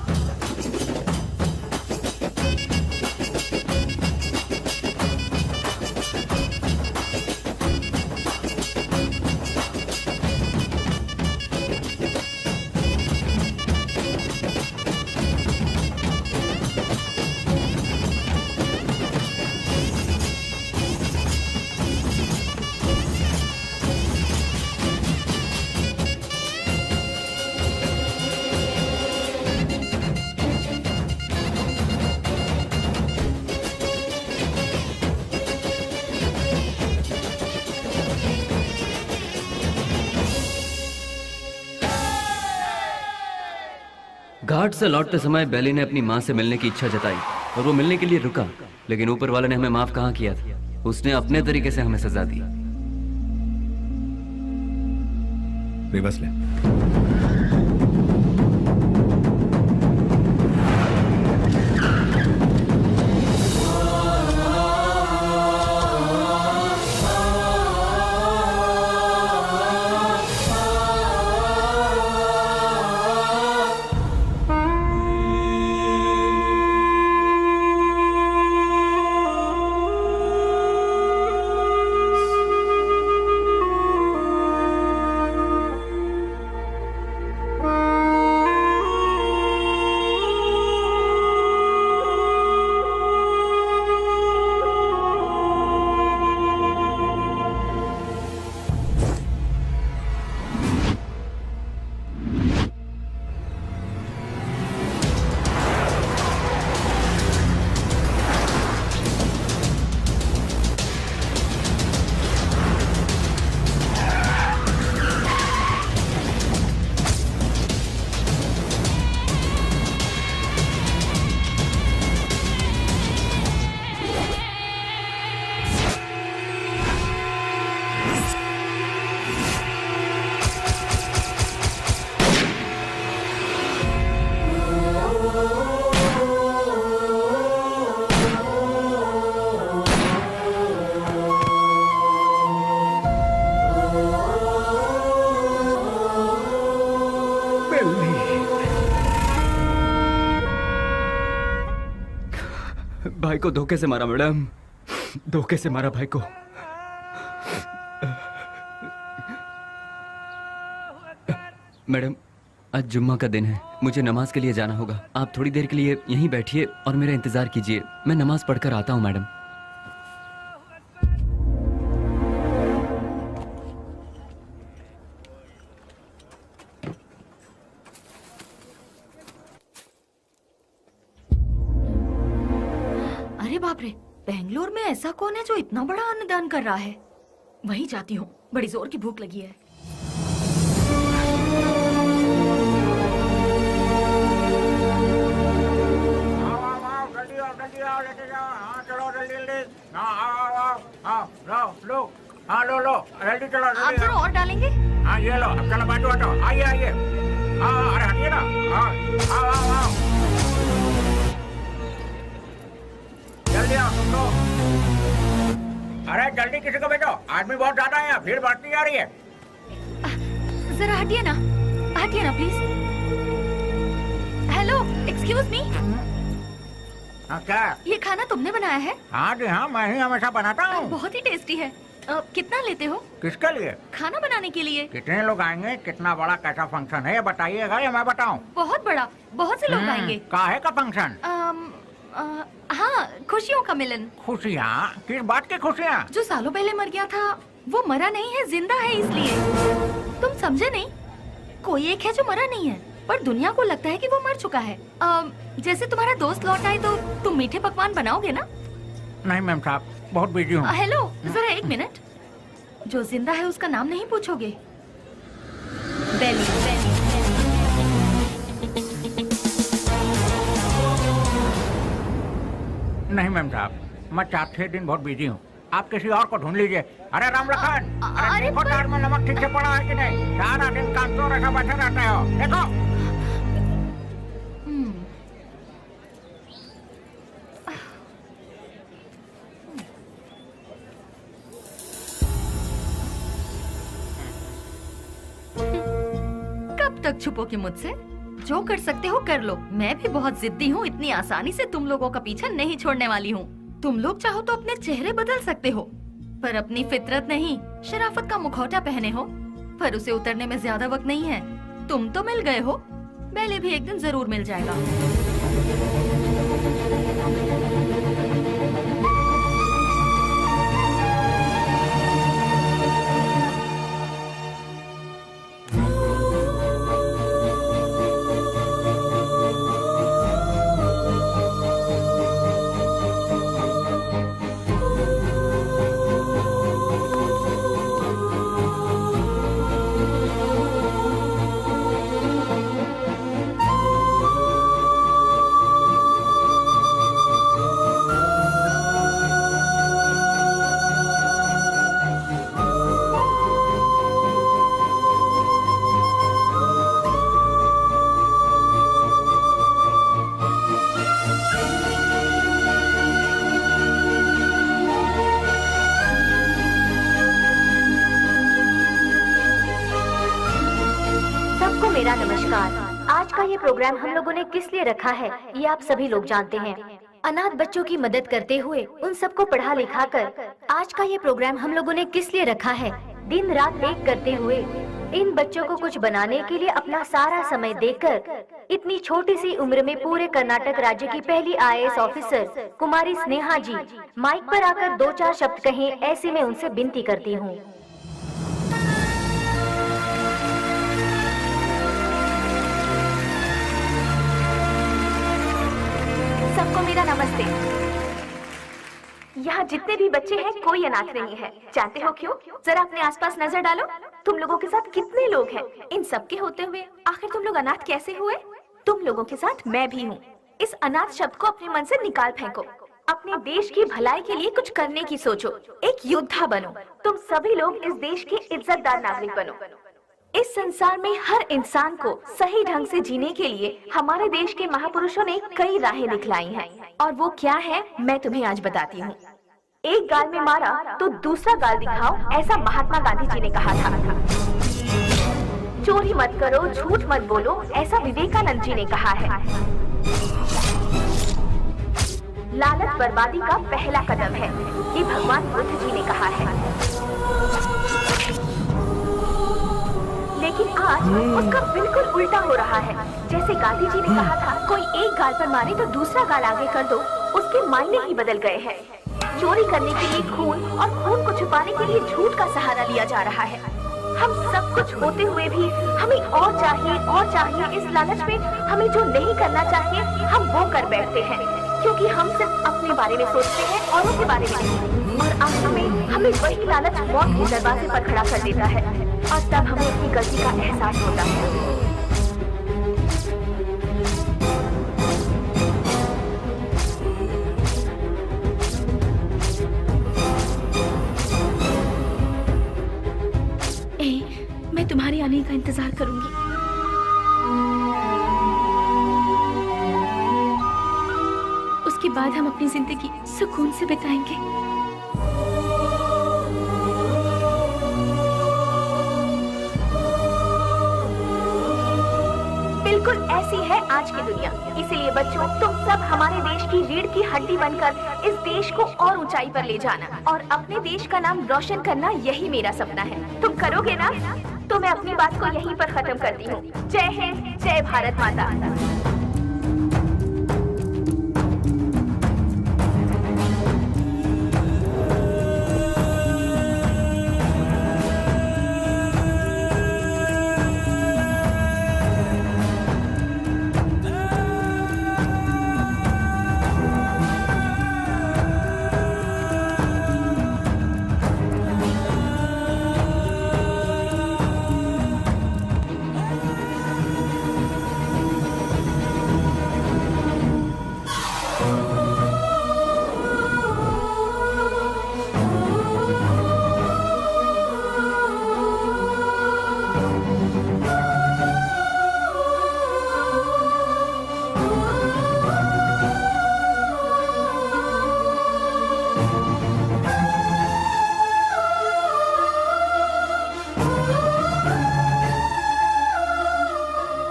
K: घाट से लौटते समय बेली ने अपनी माँ से मिलने की इच्छा जताई और वो मिलने के लिए रुका, लेकिन ऊपर वाले ने हमें माफ कहाँ किया था। उसने अपने तरीके से हमें सजा दी।
F: रिवर्स ले।
K: भाई को धोखे से मारा मैडम, धोखे से मारा भाई को। मैडम आज जुम्मा का दिन है, मुझे नमाज के लिए जाना होगा। आप थोड़ी देर के लिए यहीं बैठिए और मेरा इंतजार कीजिए, मैं नमाज पढ़कर आता हूँ मैडम।
J: अरे बाप रे, बेंगलोर में ऐसा कौन है जो इतना बड़ा अन्नदान कर रहा है? वहीं जाती हूँ, बड़ी जोर की भूख लगी है।
I: लो जल्दी चलो।
J: आप जरा और डालेंगे?
I: हाँ ये लो, अब चलो बाजू हटो, आइए आइए। हाँ अरे हटिए ना। हाँ आओ। जल्दी आओ तुम लोग। अरे जल्दी किसी को भेजो, आदमी बहुत ज्यादा है, भीड़ बढ़ती जा रही है।
J: जरा हटिए ना प्लीज। Hello, excuse me.
I: हाँ क्या?
J: ये खाना तुमने बनाया है?
I: हाँ जी हाँ, मैं ही हमेशा बनाता हूँ।
J: बहुत ही टेस्टी है। कितना लेते हो?
I: किसके लिए?
J: खाना बनाने के लिए।
I: कितने लोग आएंगे, कितना बड़ा कैसा फंक्शन है ये बताइएगा या मैं बताऊँ?
J: बहुत बड़ा, बहुत से लोग आएंगे।
I: काहे का फंक्शन?
J: हाँ, खुशियों का मिलन।
I: खुशियाँ? किस बात की खुशियाँ?
J: जो सालों पहले मर गया था वो मरा नहीं है, जिंदा है, इसलिए। तुम समझे नहीं? कोई एक है जो मरा नहीं है पर दुनिया को लगता है कि वो मर चुका है। जैसे तुम्हारा दोस्त लौट आए तो तुम मीठे पकवान बनाओगे ना?
I: नहीं मैम साहब, बहुत बिजी हूँ।
J: हेलो, जरा एक मिनट। जो जिंदा है उसका नाम नहीं पूछोगे? बेली।
I: नहीं मैम साहब, मैं 4-6 दिन बहुत बिजी हूँ, आप किसी और को ढूंढ लीजिए। अरे रामलखन, अरे देखो तार में नमक ठीक से पड़ा है कि नहीं? सारा दिन काम तो ऐसा बैठे रहते हो, देखो।
J: कब तक छुपोगे मुझसे? जो कर सकते हो कर लो। मैं भी बहुत जिद्दी हूँ, इतनी आसानी से तुम लोगों का पीछा नहीं छोड़ने वाली हूँ। तुम लोग चाहो तो अपने चेहरे बदल सकते हो, पर अपनी फितरत नहीं, शराफत का मुखौटा पहने हो, पर उसे उतरने में ज्यादा वक्त नहीं है। तुम तो मिल गए हो, बेली भी एक दिन जरूर मिल जाएगा।
L: मेरा नमस्कार। आज का ये प्रोग्राम हम लोगों ने किस लिए रखा है ये आप सभी लोग जानते हैं। अनाथ बच्चों की मदद करते हुए उन सबको पढ़ा लिखा कर आज का ये प्रोग्राम हम लोगों ने किस लिए रखा है, दिन रात एक करते हुए इन बच्चों को कुछ बनाने के लिए अपना सारा समय देकर इतनी छोटी सी उम्र में पूरे कर्नाटक राज्य की पहली IAS ऑफिसर कुमारी स्नेहा जी माइक पर आकर 2-4 शब्द कहें, ऐसे मैं उनसे विनती करती हूँ। सबको मेरा नमस्ते। यहाँ जितने भी बच्चे हैं कोई अनाथ नहीं है। जानते हो क्यों? जरा अपने आसपास नजर डालो, तुम लोगों के साथ कितने लोग हैं। इन सब के होते हुए आखिर तुम लोग अनाथ कैसे हुए? तुम लोगों के साथ मैं भी हूँ। इस अनाथ शब्द को अपने मन से निकाल फेंको। अपने देश की भलाई के लिए कुछ करने की सोचो, एक योद्धा बनो। तुम सभी लोग इस देश के इज्जतदार नागरिक बनो। इस संसार में हर इंसान को सही ढंग से जीने के लिए हमारे देश के महापुरुषों ने कई राहें दिखलाई हैं, और वो क्या है मैं तुम्हें आज बताती हूँ। एक गाल में मारा तो दूसरा गाल दिखाओ, ऐसा महात्मा गांधी जी ने कहा था। चोरी मत करो, झूठ मत बोलो, ऐसा विवेकानंद जी ने कहा है। लालच बर्बादी का पहला कदम है, ये भगवान बुद्ध जी ने कहा है। लेकिन आज उसका बिल्कुल उल्टा हो रहा है। जैसे गांधी जी ने कहा था, कोई एक गाल पर मारे तो दूसरा गाल आगे कर दो, उसके मायने ही बदल गए हैं। चोरी करने के लिए खून और खून को छुपाने के लिए झूठ का सहारा लिया जा रहा है। हम सब कुछ होते हुए भी हमें और चाहिए। इस लालच में हमें जो नहीं करना चाहिए हम वो कर बैठते हैं, क्योंकि हम सिर्फ अपने बारे में सोचते हैं, औरों के बारे में नहीं। और आखिर में हमें वही लालच मौत के दरवाजे पर खड़ा कर देता है, और तब हमें अपनी गलती का एहसास होता है।
A: मैं तुम्हारे आने का इंतजार करूंगी। उसके बाद हम अपनी जिंदगी सुकून से बिताएंगे।
L: बिल्कुल ऐसी है आज की दुनिया। इसीलिए बच्चों, तुम सब हमारे देश की रीढ़ की हड्डी बनकर इस देश को और ऊंचाई पर ले जाना और अपने देश का नाम रोशन करना, यही मेरा सपना है। तुम करोगे ना? तो मैं अपनी बात को यहीं पर खत्म करती हूँ। जय हिंद, जय भारत माता।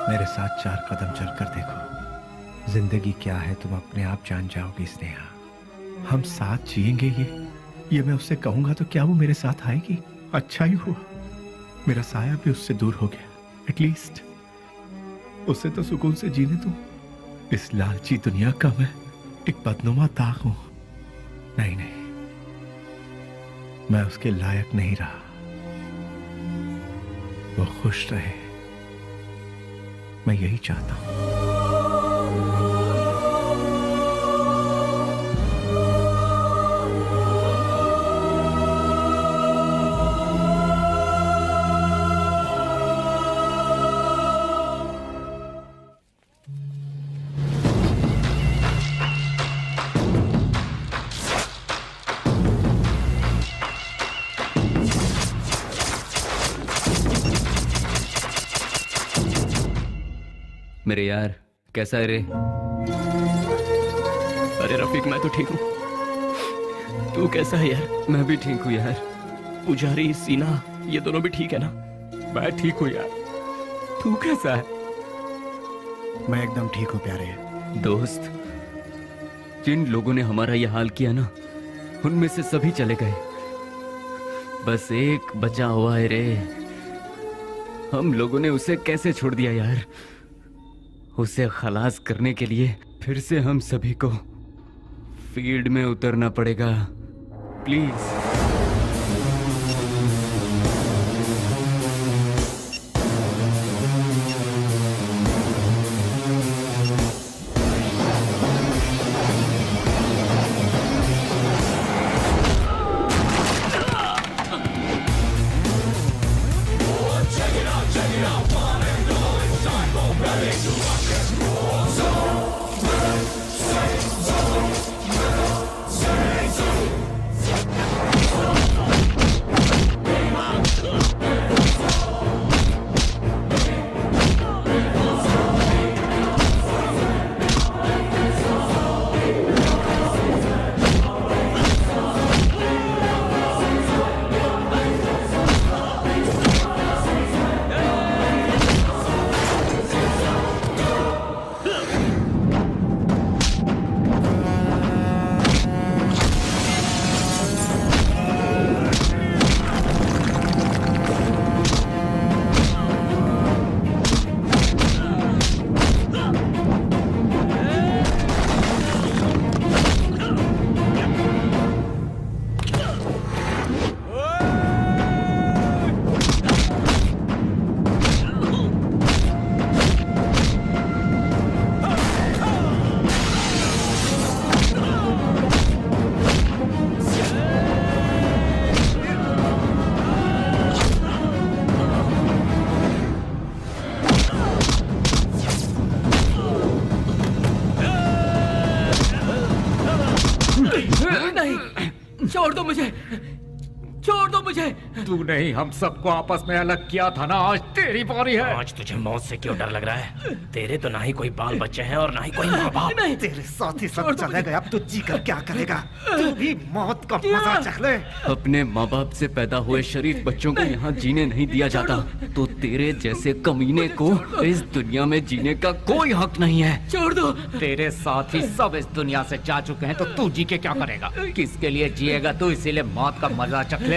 F: मेरे साथ 4 कदम चलकर देखो। जिंदगी क्या है तुम अपने आप जान जाओगी स्नेहा। हम साथ जिएंगे ये मैं उससे कहूंगा तो क्या वो मेरे साथ आएगी? अच्छा ही हुआ मेरा साया भी उससे दूर हो गया। एटलीस्ट उससे तो सुकून से जीने दो। इस लालची दुनिया का मैं एक बदनुमा दाग हूं। नहीं, मैं उसके लायक नहीं रहा। वो खुश रहे, मैं यही चाहता हूं।
K: मेरे यार, कैसा है रे?
E: अरे रफीक, मैं तो ठीक हूँ। तू कैसा है यार?
K: मैं भी ठीक हूँ यार।
E: पुजारी, सीना, ये दोनों भी ठीक है ना?
K: मैं ठीक हूँ यार। तू कैसा है?
D: मैं एकदम ठीक हूँ प्यारे।
K: दोस्त, जिन लोगों ने हमारा ये हाल किया ना, उनमें से सभी चले गए। बस एक बचा हुआ है रे। हम लोगों ने उसे कैसे छोड़ दिया यार? उसे खलास करने के लिए फिर से हम सभी को फील्ड में उतरना पड़ेगा। प्लीज।
G: नहीं, छोड़ दो मुझे, छोड़ दो मुझे।
I: तू नहीं, हम सबको आपस में अलग किया था ना, आज तेरी बारी है।
E: आज तुझे मौत से क्यों डर लग रहा है? तेरे तो ना ही कोई बाल बच्चे हैं और ना ही कोई माँ बाप।
D: तेरे साथ ही सब चले गए, अब तू जी कर क्या करेगा? तू भी मौत का मजा चख ले।
K: अपने माँ बाप से पैदा हुए शरीफ बच्चों को यहाँ जीने नहीं दिया जाता, तो तेरे जैसे कमीने को इस दुनिया में जीने का कोई हक नहीं है।
G: छोड़ दो।
I: तेरे साथ ही सब इस दुनिया से जा चुके हैं, तो तू जी के क्या करेगा? किसके लिए जिएगा तू? इसीलिए मौत का मजा चख ले।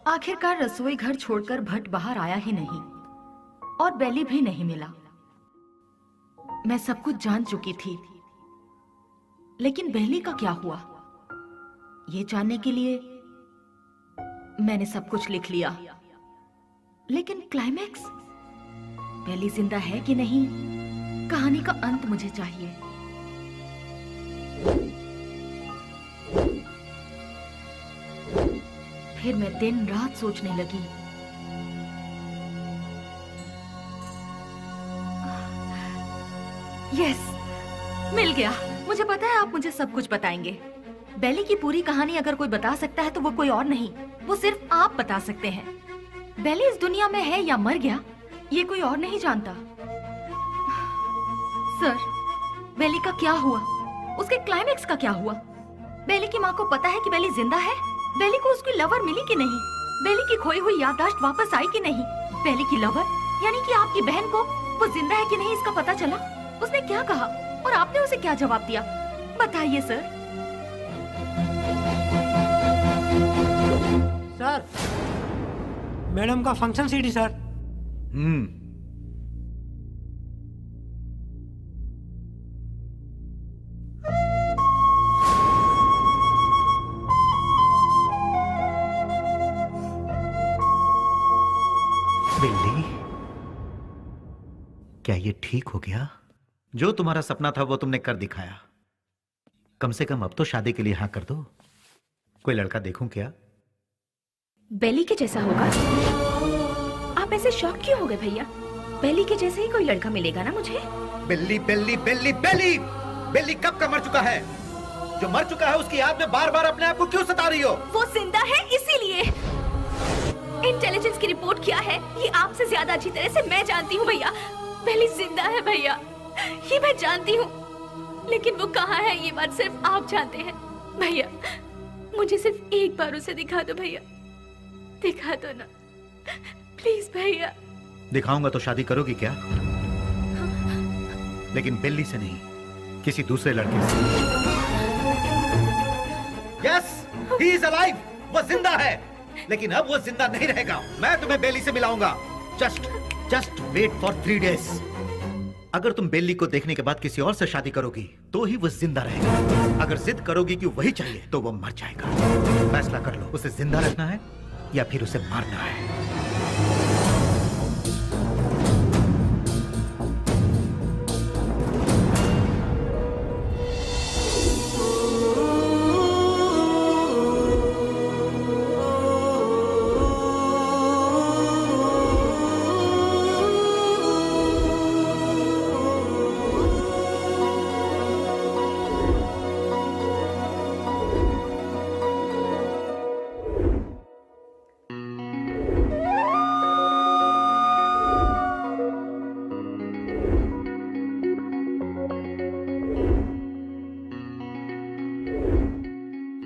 J: आखिरकार रसोई घर छोड़कर भट्ट बाहर आया ही नहीं और बेली भी नहीं मिला। मैं सब कुछ जान चुकी थी, लेकिन बेली का क्या हुआ, ये जानने के लिए मैंने सब कुछ लिख लिया। लेकिन क्लाइमैक्स, बेली जिंदा है कि नहीं, कहानी का अंत मुझे चाहिए। फिर मैं दिन रात सोचने लगी। यस, मिल गया। मुझे पता है आप मुझे सब कुछ बताएंगे। बेली की पूरी कहानी अगर कोई बता सकता है तो वो कोई और नहीं, वो सिर्फ आप बता सकते हैं। बेली इस दुनिया में है या मर गया, ये कोई और नहीं जानता। सर, बेली का क्या हुआ? उसके क्लाइमैक्स का क्या हुआ? बेली की माँ को पता है कि बेली जिंदा है? बेली को उसकी लवर मिली कि नहीं? बेली की खोई हुई याददाश्त वापस आई कि नहीं? बेली की लवर यानी कि आपकी बहन को वो जिंदा है कि नहीं इसका पता चला? उसने क्या कहा और आपने उसे क्या जवाब दिया? बताइए सर।
M: सर, मैडम का फंक्शन सीडी सर।
B: बिल्ली, क्या ये ठीक हो गया? जो तुम्हारा सपना था वो तुमने कर दिखाया। कम से कम अब तो शादी के लिए हाँ कर दो। कोई लड़का देखूं क्या?
A: बेली के जैसा होगा? आप ऐसे शॉक क्यों हो गए भैया? बेली के जैसे ही कोई लड़का मिलेगा ना मुझे।
B: बिल्ली बिल्ली बिल्ली बिल्ली बिल्ली कब का मर चुका है? जो मर चुका है उसकी याद में बार बार अपने आप को क्यों सता रही हो?
A: वो जिंदा है इसीलिए। इंटेलिजेंस की रिपोर्ट क्या है ये आपसे ज्यादा अच्छी तरह से मैं जानती हूँ भैया। बेली जिंदा है भैया, ये मैं जानती हूँ, लेकिन वो कहाँ है ये बात सिर्फ आप जानते हैं। भैया मुझे सिर्फ एक बार उसे दिखा दो भैया, दिखा दो ना प्लीज भैया।
B: दिखाऊंगा तो शादी करोगी क्या? लेकिन बिल्ली से नहीं, किसी दूसरे लड़के से। यस, ही इज अलाइव, वो जिंदा है, लेकिन अब वो जिंदा नहीं रहेगा। मैं तुम्हें बेली से मिलाऊंगा। Just wait for 3 days। अगर तुम बेली को देखने के बाद किसी और से शादी करोगी तो ही वो जिंदा रहेगा। अगर जिद करोगी कि वही चाहिए तो वो मर जाएगा। फैसला कर लो, उसे जिंदा रखना है या फिर उसे मारना है।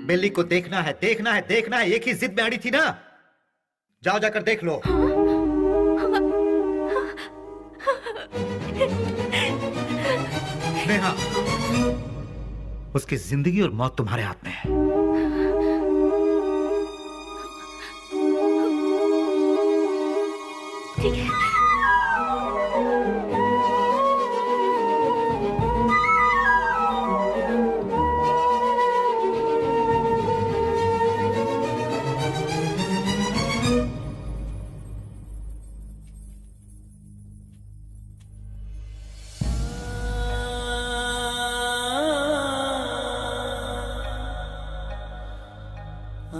B: बेली को देखना है, देखना है, देखना है, एक ही जिद में अड़ी थी ना। जाओ जाकर देख लो। नेहा, उसकी जिंदगी और मौत तुम्हारे हाथ में है।
A: ठीक है।
B: तुझे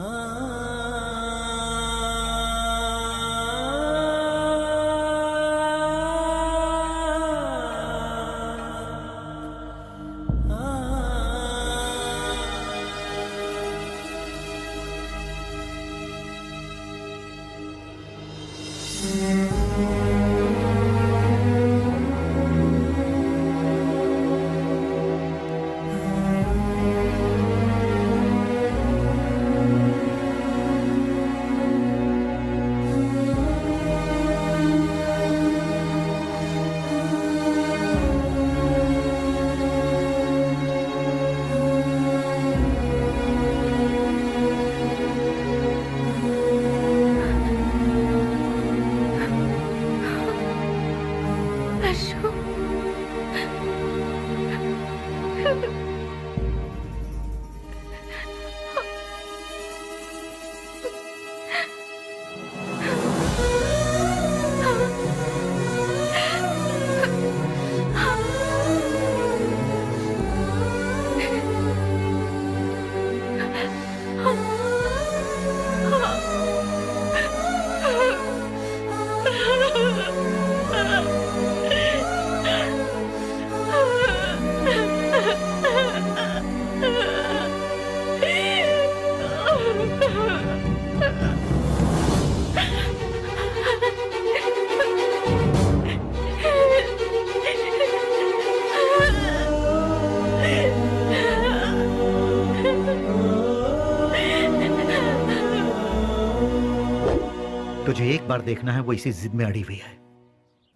B: एक बार देखना है, वो इसी जिद में अड़ी हुई है।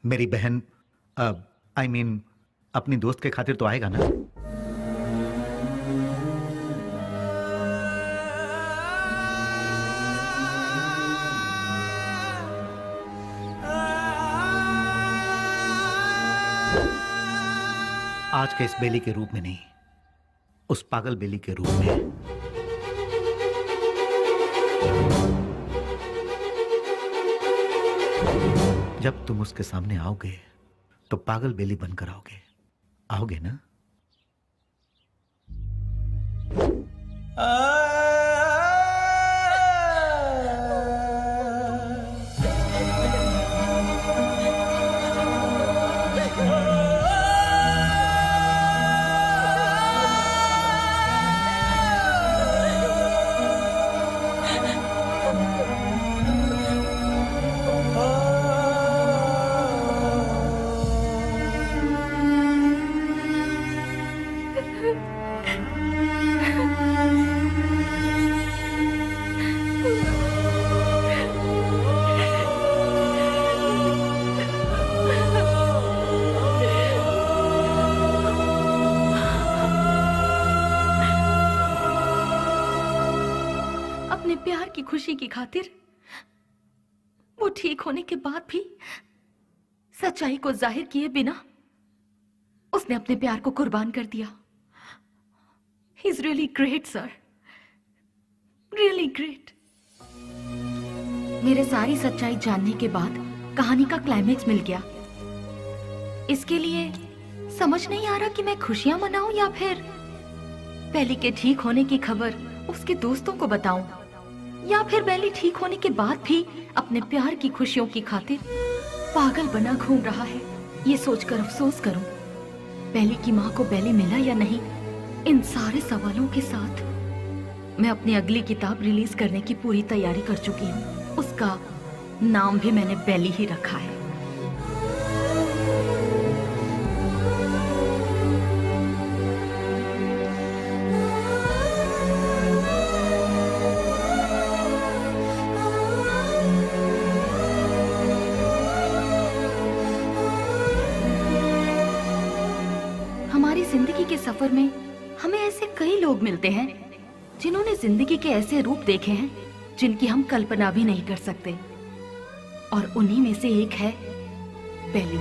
B: मेरी बहन I mean, अपनी दोस्त के खातिर तो आएगा ना? आज के इस बेली के रूप में नहीं, उस पागल बेली के रूप में। जब तुम उसके सामने आओगे तो पागल बेली बनकर आओगे, आओगे ना?
J: प्यार की खुशी की खातिर वो ठीक होने के बाद भी सच्चाई को जाहिर किए बिना उसने अपने प्यार को कुर्बान कर दिया। He is really great sir, really great. मेरे सारी सच्चाई जानने के बाद कहानी का क्लाइमेक्स मिल गया। इसके लिए समझ नहीं आ रहा कि मैं खुशियां मनाऊं या फिर बेली के ठीक होने की खबर उसके दोस्तों को बताऊं, या फिर बेली ठीक होने के बाद भी अपने प्यार की खुशियों की खातिर पागल बना घूम रहा है। ये सोचकर अफसोस करूं बेली की माँ को बेली मिला या नहीं। इन सारे सवालों के साथ मैं अपनी अगली किताब रिलीज करने की पूरी तैयारी कर चुकी हूँ। उसका नाम भी मैंने बेली ही रखा है। हमारी जिंदगी के सफर में हमें ऐसे कई लोग मिलते हैं जिन्होंने जिंदगी के ऐसे रूप देखे हैं जिनकी हम कल्पना भी नहीं कर सकते, और उन्हीं में से एक है बेली।